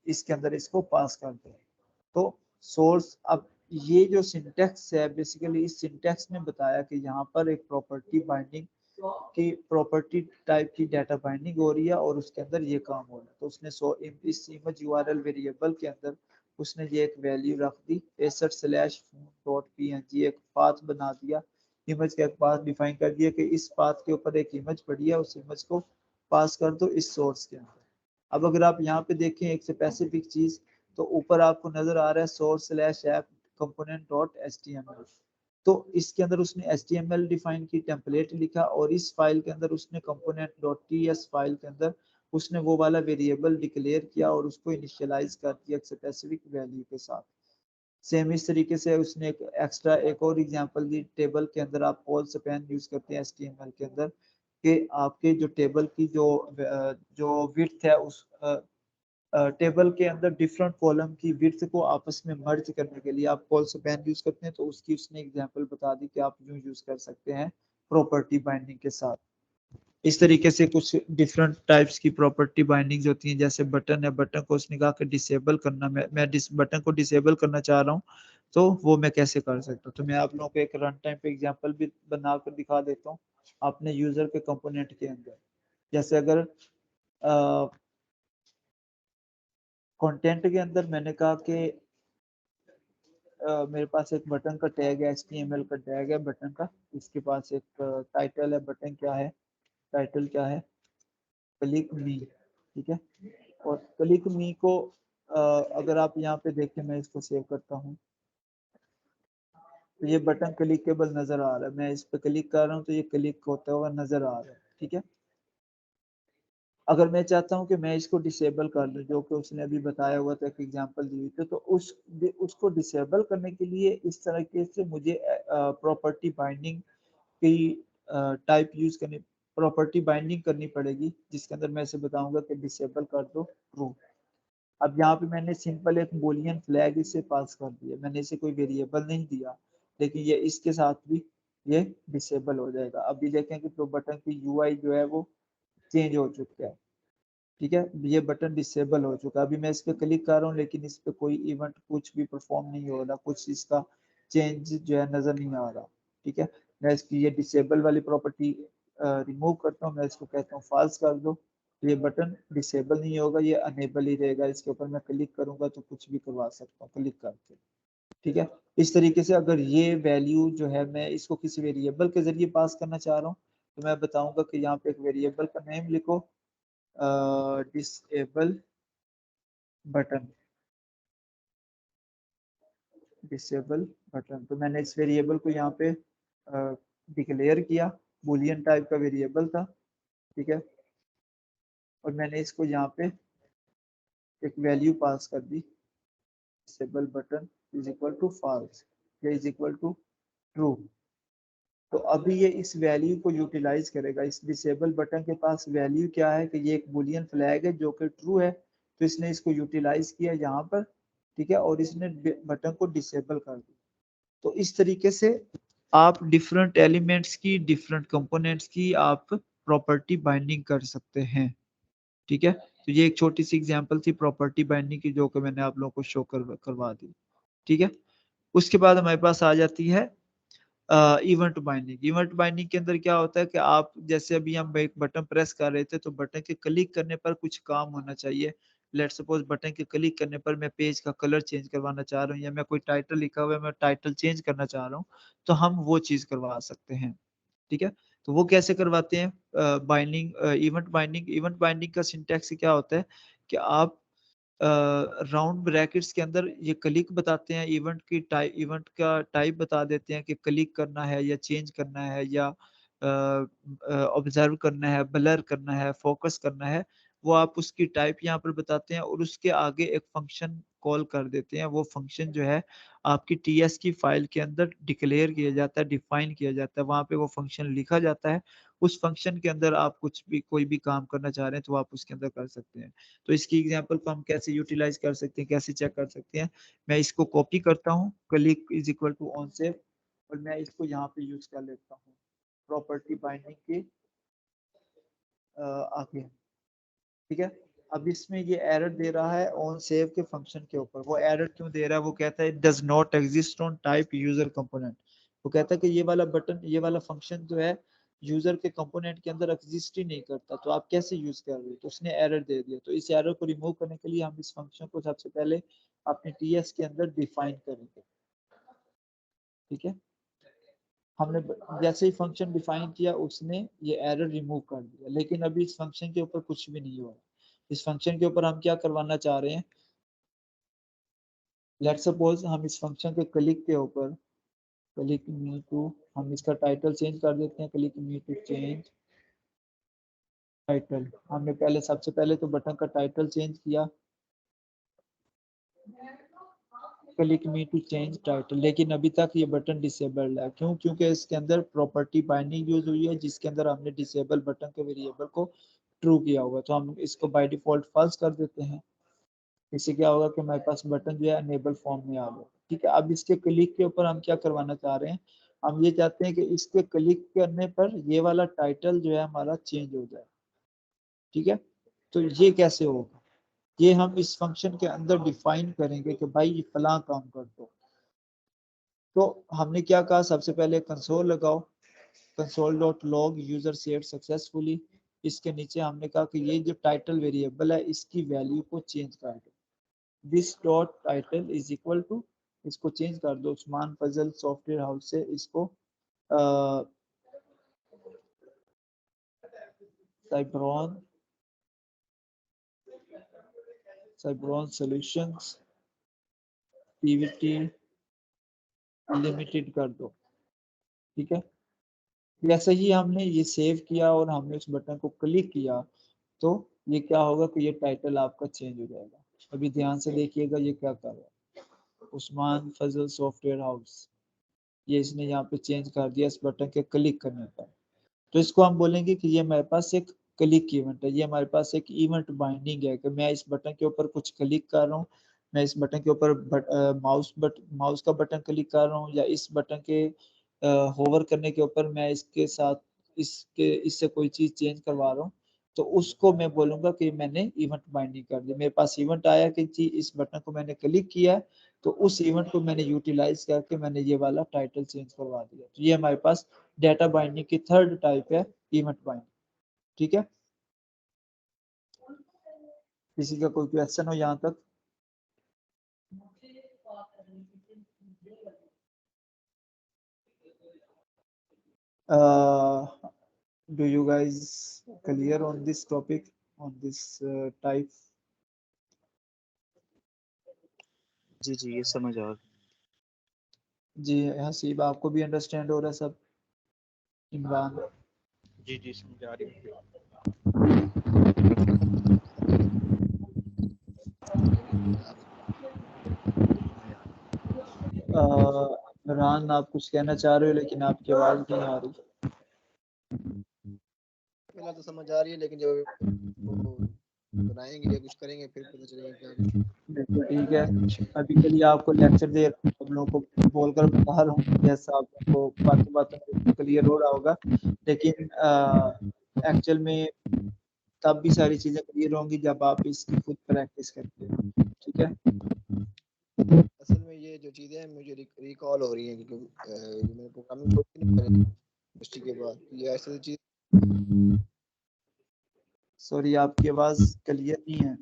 Speaker 1: इसके अंदर इसको पास कर दो। तो सोर्स, अब ये जो सिंटेक्स है बेसिकली, इस सिंटेक्स ने बताया कि यहाँ पर एक प्रॉपर्टी बाइंडिंग की, प्रॉपर्टी टाइप की डाटा बाइंडिंग हो रही है और उसके अंदर ये काम हो रहा है। तो उसने इस इमेज यूआरएल वेरिएबल के अंदर उसने ये एक वैल्यू रख दी 65/phone.png, एक पाथ बना दिया, इमेज का एक पाथ डिफाइन कर दिया कि इस पाथ के ऊपर एक इमेज पड़ी है, उस इमेज को पास कर दो इस सोर्स के अंदर। अब अगर आप यहाँ पे देखें एक स्पेसिफिक चीज, तो ऊपर आपको नजर आ रहा है source/app component.html। तो इसके अंदर उसने HTML डिफाइन की, टेम्पलेट लिखा, और इस फाइल के अंदर उसने component.ts फाइल के अंदर उसने वो वाला वेरिएबल डिक्लेयर किया और उसको इनिशियलाइज कर दिया एक स्पेसिफिक वैल्यू के साथ। सेम इस तरीके से उसने एक एक्स्ट्रा एक और एग्जांपल दी, टेबल के अंदर आप कॉल स्पैन यूज करते हैं HTML के अंदर, कि आपके जो टेबल की जो विड्थ है, उस टेबल के अंदर डिफरेंट कॉलम की विड्थ को आपस में मर्ज करने के लिए आप कॉल स्पैन यूज करते हैं। तो उसकी उसने एग्जांपल बता दी कि आप यूं यूज कर सकते हैं प्रॉपर्टी बाइंडिंग के साथ। इस तरीके से कुछ डिफरेंट टाइप्स की प्रॉपर्टी बाइंडिंग्स होती हैं। जैसे बटन है, बटन को उसने कहा कि डिसेबल करना, मैं बटन को डिसेबल करना चाह रहा हूँ, तो वो मैं कैसे कर सकता हूँ। तो मैं आप लोगों को एक रन टाइम पे एग्जांपल भी बनाकर दिखा देता हूँ अपने यूजर के कंपोनेंट के अंदर। जैसे अगर कंटेंट के अंदर मैंने कहा कि मेरे पास एक बटन का टैग है, HTML का टैग है बटन का, इसके पास एक टाइटल है, बटन क्या है, टाइटल क्या है, क्लिक मी, ठीक है। और क्लिक मी को अगर आप यहाँ पे देखें, मैं इसको सेव करता हूँ, तो ये बटन क्लिकेबल नजर आ रहा है। मैं इस पे क्लिक कर रहा हूँ तो ये क्लिक होता हुआ नजर आ रहा है, ठीक है। अगर मैं चाहता हूं कि मैं इसको डिसेबल कर दूं, जो कि उसने अभी बताया हुआ था, एक एग्जांपल दी हुई थी, तो उसको डिसेबल करने के लिए इस तरीके से मुझे प्रॉपर्टी बाइंडिंग की टाइप यूज करनी, प्रॉपर्टी बाइंडिंग करनी पड़ेगी, जिसके अंदर मैं इसे बताऊंगा कि डिसेबल कर दो ट्रू। अब यहाँ पे मैंने सिंपल एक बूलियन फ्लैग इसे पास कर दिया, मैंने इसे कोई वेरिएबल नहीं दिया, लेकिन ये इसके साथ भी ये डिसेबल हो जाएगा। अभी देखें कि तो बटन की यूआई जो है वो चेंज हो चुका है, ठीक है, ये बटन डिसेबल हो चुका है। अभी मैं इस पर क्लिक कर रहा हूँ लेकिन इस पर कोई इवेंट कुछ भी परफॉर्म नहीं हो रहा, कुछ इसका चेंज जो है नजर नहीं आ रहा, ठीक है। मैं इसकी ये डिसेबल वाली प्रॉपर्टी रिमूव करता हूँ, मैं इसको कहता हूँ फॉल्स कर दो, ये बटन डिसेबल नहीं होगा, ये अनेबल ही रहेगा। इसके ऊपर मैं क्लिक करूंगा तो कुछ भी करवा सकता हूँ क्लिक करके, ठीक है। इस तरीके से अगर ये वैल्यू जो है मैं इसको किसी वेरिएबल के जरिए पास करना चाह रहा हूँ, तो मैं बताऊंगा कि यहाँ पे एक वेरिएबल का नेम लिखो, डिसेबल बटन, डिसेबल बटन। तो मैंने इस वेरिएबल को यहाँ पे डिक्लेयर किया, बूलियन टाइप का वेरिएबल था, ठीक है, और मैंने इसको यहाँ पे एक वैल्यू पास कर दी, disable button is equal to false या इज इक्वल टू ट्रू। तो अभी ये इस वैल्यू को यूटिलाइज करेगा। इस डिसेबल बटन के पास वैल्यू क्या है कि ये एक बूलियन फ्लैग है जो कि ट्रू है, तो इसने इसको यूटिलाइज किया यहाँ पर, ठीक है, और इसने बटन को डिसेबल कर दिया। तो इस तरीके से आप डिफरेंट एलिमेंट्स की, डिफरेंट कंपोनेंट्स की आप प्रॉपर्टी बाइंडिंग कर सकते हैं, ठीक है। तो ये एक छोटी सी एग्जांपल थी प्रॉपर्टी बाइंडिंग की, जो कि मैंने आप लोगों को शो करवा दी, ठीक है। उसके बाद हमारे पास आ जाती है इवेंट बाइंडिंग। इवेंट बाइंडिंग के अंदर क्या होता है कि आप जैसे अभी हम एक बटन प्रेस कर रहे थे, तो बटन के क्लिक करने पर कुछ काम होना चाहिए। लेट सपोज बटन के क्लिक करने पर मैं पेज का कलर चेंज करवाना चाह रहा हूँ, या मैं कोई टाइटल लिखा हुआ है मैं टाइटल चेंज करना चाह रहा हूँ, तो हम वो चीज करवा सकते हैं, ठीक है। तो वो कैसे करवाते हैं, बाइंडिंग, इवेंट बाइंडिंग का सिंटैक्स क्या होता है कि आप राउंड ब्रैकेट्स के अंदर ये क्लिक बताते हैं, इवेंट की टाइप, इवेंट का टाइप बता देते हैं कि क्लिक करना है या चेंज करना है या ऑब्जर्व करना है, ब्लर करना है, फोकस करना है, वो आप उसकी टाइप यहाँ पर बताते हैं और उसके आगे एक फंक्शन कॉल कर देते हैं। वो फंक्शन जो है आपकी टीएस की फाइल के अंदर डिक्लेयर किया जाता है, डिफाइन किया जाता है, वहाँ पे वो फंक्शन लिखा जाता है। उस फंक्शन के अंदर आप कुछ भी कोई भी काम करना चाह रहे हैं तो आप उसके अंदर कर सकते हैं। तो इसकी एग्जांपल को हम कैसे यूटिलाइज कर सकते हैं, कैसे चेक कर सकते हैं, मैं इसको कॉपी करता हूँ, click is equal to on save, और मैं इसको यहाँ पे यूज कर लेता हूँ प्रॉपर्टी बाइंडिंग के आगे। ठीक है, अब इसमें ये एरर दे रहा है ऑन सेव के फंक्शन के ऊपर। वो एरर क्यों दे रहा है? वो कहता है does not exist on type user component. वो कहता है कि ये वाला बटन, ये वाला फंक्शन जो है यूजर के कंपोनेंट के अंदर एग्जिस्ट ही नहीं करता, तो आप कैसे यूज कर रहे हो? तो उसने एरर दे दिया। तो इस एरर को रिमूव करने के लिए हम इस फंक्शन को सबसे पहले अपने टीएस के अंदर डिफाइन करेंगे। ठीक है, हमने जैसे ही फंक्शन डिफाइन किया उसने ये एरर रिमूव कर दिया, लेकिन अभी इस फंक्शन के ऊपर कुछ भी नहीं हुआ। इस फंक्शन के ऊपर हम क्या करवाना चाह रहे हैं? लेट्स सपोज हम इस फंक्शन के क्लिक के ऊपर, क्लिक मी टू, हम इसका टाइटल चेंज कर देते हैं, click me to change title. हमने पहले सबसे पहले तो बटन का टाइटल चेंज किया, click me to change title, लेकिन अभी तक ये बटन डिसेबल्ड है। क्यों? क्योंकि इसके अंदर प्रॉपर्टी बाइंडिंग यूज हुई है जिसके अंदर हमने डिसेबल बटन के वेरिएबल को ट्रू किया हुआ। तो हम इसको बाय डिफॉल्ट फॉल्स कर देते हैं। इससे क्या होगा कि हमारे पास बटन जो है अनेबल फॉर्म में आ गया। ठीक है, अब इसके क्लिक के ऊपर हम क्या करवाना चाह रहे हैं? हम ये चाहते हैं कि इसके क्लिक करने पर ये वाला टाइटल जो है हमारा चेंज हो जाए। ठीक है, तो ये कैसे होगा? ये हम इस फंक्शन के अंदर डिफाइन करेंगे कि भाई ये फलां काम कर दो। तो हमने क्या कहा? सबसे पहले कंसोल लगाओ, console dot log user saved successfully. इसके नीचे हमने कहा कि ये जो टाइटल वेरिएबल है इसकी वैल्यू को चेंज कर दो। This dot title is equal to, इसको चेंज कर दो उस्मान फजल सॉफ्टवेयर हाउस से, इसको साइब्रॉन सॉल्यूशंस पीवीटी लिमिटेड कर दो। ठीक है, जैसे ही हमने ये सेव किया और हमने उस बटन को क्लिक किया तो ये क्या होगा कि ये टाइटल आपका चेंज हो जाएगा। अभी ध्यान से देखिएगा ये क्या कर रहा है, उस्मान फजल सॉफ्टवेयर हाउस, ये इसने यहाँ पे चेंज कर दिया इस बटन के क्लिक करने पर। तो इसको हम बोलेंगे कि ये हमारे पास एक क्लिक इवेंट है, ये हमारे पास एक इवेंट बाइंडिंग है कि मैं इस बटन के ऊपर कुछ क्लिक कर रहा हूँ, मैं इस बटन के ऊपर माउस का बटन क्लिक कर रहा हूँ, या इस बटन के होवर करने के ऊपर मैं इसके साथ इससे कोई चीज चेंज करवा रहा हूँ, तो उसको मैं बोलूंगा कि मैंने इवेंट बाइंडिंग कर दी। मेरे पास इवेंट आया कि जी इस बटन को मैंने क्लिक किया, तो उस इवेंट को मैंने यूटिलाइज करके मैंने ये वाला टाइटल चेंज करवा दिया। तो ये हमारे पास डेटा बाइंडिंग की थर्ड टाइप है, इवेंट बाइंडिंग। ठीक है, किसी का कोई क्वेश्चन हो यहाँ तक? Do you guys clear on this topic, on this type?
Speaker 3: जी जी ये समझ आ गया।
Speaker 1: जी हसीब, आपको भी अंडरस्टैंड हो रहा है सब? इमरान?
Speaker 6: जी जी समझ आ रही है।
Speaker 1: इमरान आप कुछ कहना चाह रहे हो लेकिन आपकी आवाज नहीं आ रही।
Speaker 2: पहला तो समझ आ रही है, लेकिन जब वो बनाएंगे या कुछ करेंगे फिर पता चलेगा क्या कुछ।
Speaker 1: बिल्कुल ठीक है, अभी के लिए आपको लेक्चर दे रहा हूँ, आप लोगों को बोलकर बता रहा हूँ, जैसा आपको बातों बातों में क्लियर हो रहा होगा, लेकिन एक्चुअल में तब भी सारी चीजें क्लियर होंगी जब आप इसकी खुद प्रैक्टिस करते हो। ठीक है,
Speaker 2: असल में ये जो चीजें हैं मुझे रिकॉल हो रही हैं, क्योंकि मैंने प्रोग्रामिंग कोर्स नहीं करी यूनिवर्सिटी के बाद, ये ऐसी चीज।
Speaker 1: सॉरी आपकी आवाज क्लियर नहीं है।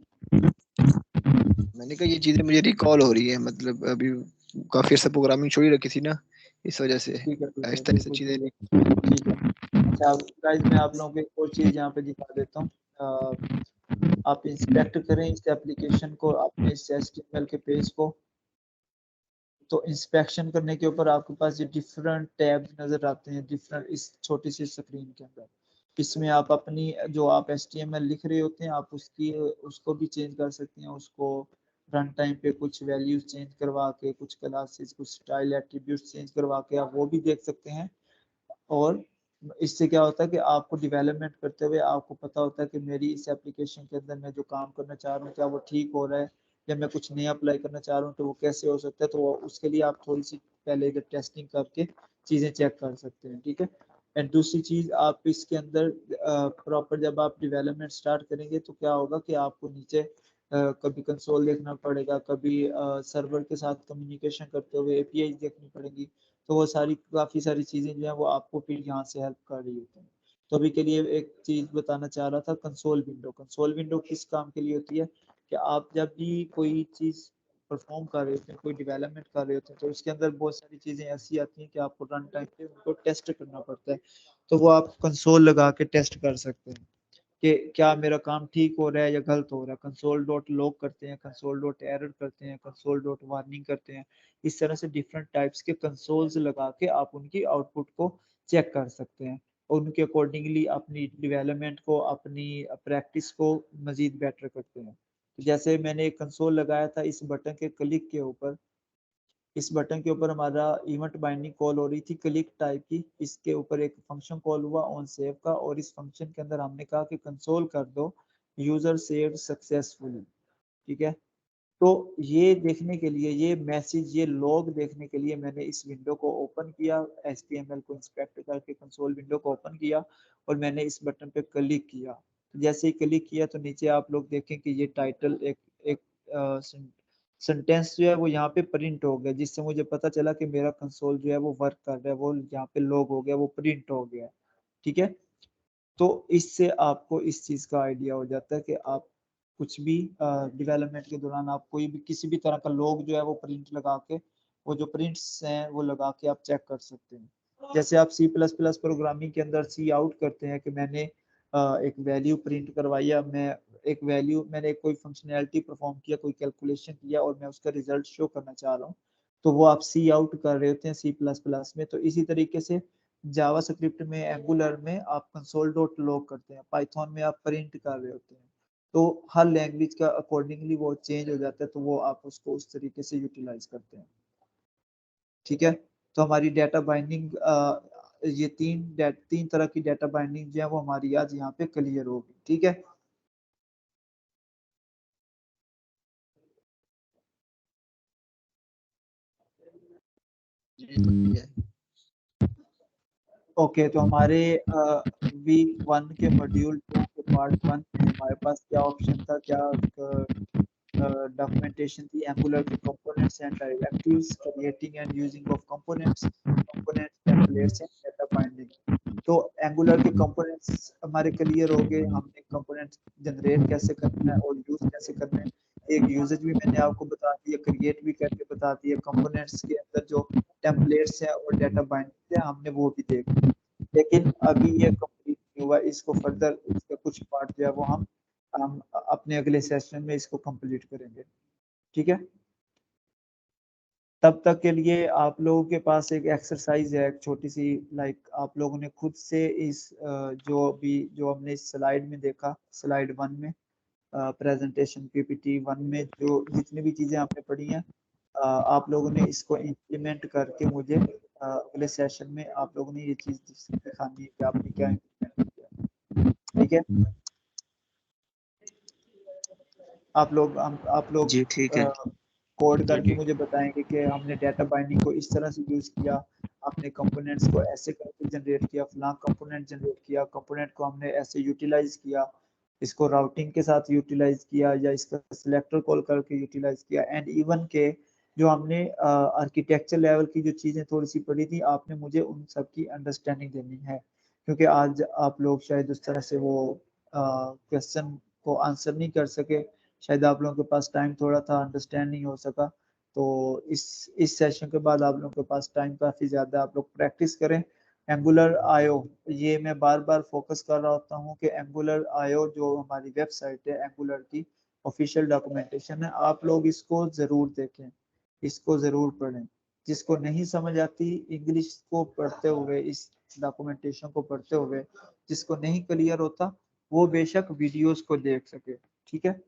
Speaker 2: मैंने कहा ये चीजें मुझे रिकॉल हो रही है, मतलब अभी काफी ऐसा प्रोग्रामिंग छोड़ी रखी थी ना, इस वजह से
Speaker 1: ठीक है, ठीक है,
Speaker 2: आहिस्ता आहिस्ता
Speaker 1: बिल्कुल
Speaker 2: चीजें।
Speaker 1: ठीक है। अच्छा गाइस, मैं आप लोगों को एक और चीज यहाँ पे दिखा देता हूँ। आप इंस्पेक्ट करें इस एप्लीकेशन को, अपने इस HTML के पेज को, तो इंस्पेक्शन करने के ऊपर आपके पास ये डिफरेंट टैब नजर आते हैं, डिफरेंट इस छोटी सी स्क्रीन के अंदर। इसमें आप अपनी जो आप HTML लिख रहे होते हैं आप उसको भी चेंज कर सकते हैं, उसको रन टाइम पे कुछ वैल्यूज चेंज करवा के, कुछ क्लासेस, कुछ स्टाइल एट्रीब्यूट्स चेंज करवा के आप वो भी देख सकते हैं। और इससे क्या होता है कि आपको डेवलपमेंट करते हुए आपको पता होता है कि मेरी इस एप्लीकेशन के अंदर मैं जो काम करना चाह रहा हूँ क्या वो ठीक हो रहा है, या मैं कुछ नया अप्लाई करना चाह रहा हूँ तो वो कैसे हो सकता है। तो उसके लिए आप थोड़ी सी पहले इधर टेस्टिंग करके चीज़ें चेक कर सकते हैं, ठीक है। एंड दूसरी चीज़, आप इसके अंदर प्रॉपर जब आप डेवलपमेंट स्टार्ट करेंगे तो क्या होगा कि आपको नीचे कभी कंसोल देखना पड़ेगा, कभी सर्वर के साथ कम्युनिकेशन करते हुए API देखनी पड़ेगी। तो वो सारी काफ़ी सारी चीज़ें जो है वो आपको फिर यहाँ से हेल्प कर रही होती हैं। तो अभी के लिए एक चीज़ बताना चाह रहा था, कंसोल विंडो। कंसोल विंडो किस काम के लिए होती है कि आप जब भी कोई चीज़ परफॉर्म कर रहे होते हैं, कोई डेवलपमेंट कर रहे होते हैं, तो उसके अंदर बहुत सारी चीज़ें ऐसी आती हैं कि आपको रन टाइम पे उनको टेस्ट करना पड़ता है। तो वो आप कंसोल लगा के टेस्ट कर सकते हैं कि क्या मेरा काम ठीक हो रहा है या गलत हो रहा है। कंसोल डॉट लॉग करते हैं, कंसोल डॉट एरर करते हैं, कंसोल डॉट वार्निंग करते हैं। इस तरह से डिफरेंट टाइप्स के कंसोल्स लगा के आप उनकी आउटपुट को चेक कर सकते हैं और उनके अकॉर्डिंगली अपनी डेवलपमेंट को, अपनी प्रैक्टिस को मजीद बेटर करते हैं। तो जैसे मैंने एक कंसोल लगाया था इस बटन के क्लिक के ऊपर, इस बटन के ऊपर हमारा इवेंट बाइंडिंग कॉल हो रही थी क्लिक टाइप की। इसके ऊपर एक फंक्शन कॉल हुआ ऑन सेव का, और इस फंक्शन के अंदर हमने कहा कि कंसोल कर दो यूजर सेव्ड सक्सेसफुली, ठीक है। तो ये देखने के लिए, ये मैसेज, ये लॉग देखने के लिए मैंने इस विंडो को ओपन किया, HTML को इंस्पेक्ट करके कंसोल विंडो को ओपन किया और मैंने इस बटन पे क्लिक किया। जैसे ही क्लिक किया तो नीचे आप लोग देखें कि ये टाइटल एक एक सेंटेंस जो है वो यहाँ पे प्रिंट हो गया, जिससे मुझे पता चला कि मेरा कंसोल जो है वो वर्क कर रहा है, वो यहाँ पे लॉग हो गया, वो प्रिंट हो गया, ठीक है। तो इससे आपको इस चीज़ का आइडिया हो जाता है कि आप कुछ भी डेवलपमेंट के दौरान आप कोई भी किसी भी तरह का लॉग जो है वो प्रिंट लगा के, वो जो प्रिंट्स हैं वो लगा के आप चेक कर सकते हैं। जैसे आप C++ प्रोग्रामिंग के अंदर सी आउट करते हैं कि मैंने एक वैल्यू प्रिंट करवाई, या मैंने कोई फंक्शनैलिटी परफॉर्म किया, कोई कैलकुलेशन किया और मैं उसका रिजल्ट शो करना चाह रहा हूँ, तो वो आप सी आउट कर रहे होते हैं C++ में। तो इसी तरीके से जावा स्क्रिप्ट में, एंगुलर में आप कंसोल डॉट लॉग करते हैं, पाइथन में आप प्रिंट कर रहे होते हैं। तो हर लैंग्वेज का अकॉर्डिंगली वो चेंज हो जाता है, तो वो आप उसको उस तरीके से यूटिलाइज करते हैं, ठीक है। तो हमारी डाटा बाइंडिंग, ये तीन तरह की डाटा बाइंडिंग जो है वो हमारी आज यहाँ पे क्लियर होगी, ठीक है। ओके, तो हमारे वीक 1 के मॉड्यूल 2 के पार्ट 1 में हमारे पास क्या ऑप्शन था, क्या डॉक्यूमेंटेशन थी, एंगुलर के components and directives, creating and using of components, component templates and data binding. तो एंगुलर के कंपोनेंट्स हमारे क्लियर हो गए, हमने कंपोनेंट्स जनरेट कैसे करना है और यूज कैसे करना है, एक यूजेज भी मैंने आपको बता दिया, क्रिएट भी करके बता दिया, कंपोनेंट्स के अंदर जो टेम्पलेट्स है और डाटा बाइंडिंग है हमने वो भी देख लिया। लेकिन अभी ये कंप्लीट नहीं हुआ, इसको फर्दर इसका कुछ पार्ट जो है वो हम अपने अगले सेशन में इसको कंप्लीट करेंगे, ठीक है। तब तक के लिए आप लोगों के पास एक एक्सरसाइज है, एक छोटी सी, लाइक आप लोगों ने खुद से इस जो हमने इस स्लाइड में देखा, स्लाइड 1 में, प्रेजेंटेशन PPT 1 में जो जितनी भी चीजें आपने पढ़ी हैं, आप लोगों ने इसको इम्प्लीमेंट करके मुझे अगले सेशन में आप लोगों ने ये चीज दिखानी है कि आपने क्या इम्प्लीमेंट किया, ठीक है। आप लोग
Speaker 3: जी ठीक है।
Speaker 1: कोड करके मुझे बताएंगे कि हमने डाटा बाइंडिंग को इस तरह से यूज किया, आपने कंपोनेंट्स को ऐसे करके जनरेट किया, फलां कंपोनेंट जनरेट किया, कंपोनेंट को हमने ऐसे यूटिलाइज किया, इसको राउटिंग के साथ यूटिलाइज किया, या इसका सिलेक्टर कॉल करके यूटिलाइज किया। एंड इवन के जो हमने आर्किटेक्चर लेवल की जो चीज़ें थोड़ी सी पढ़ी थी, आपने मुझे उन सब की अंडरस्टैंडिंग देनी है, क्योंकि आज आप लोग शायद उस तरह से वो क्वेश्चन को आंसर नहीं कर सके, शायद आप लोगों के पास टाइम थोड़ा था, अंडरस्टैंड नहीं हो सका। तो इस सेशन के बाद आप लोगों के पास टाइम काफ़ी ज़्यादा, आप लोग प्रैक्टिस करें। एंगुलर आयो, ये मैं बार बार फोकस कर रहा होता हूँ कि एंगुलर आयो जो हमारी वेबसाइट है एंगुलर की ऑफिशियल डॉक्यूमेंटेशन है, आप लोग इसको ज़रूर देखें, इसको ज़रूर पढ़ें, जिसको नहीं समझ आती इंग्लिश को पढ़ते हुए, इस डॉक्यूमेंटेशन को पढ़ते हुए जिसको नहीं क्लियर होता वो बेशक वीडियोस को देख सके, ठीक है।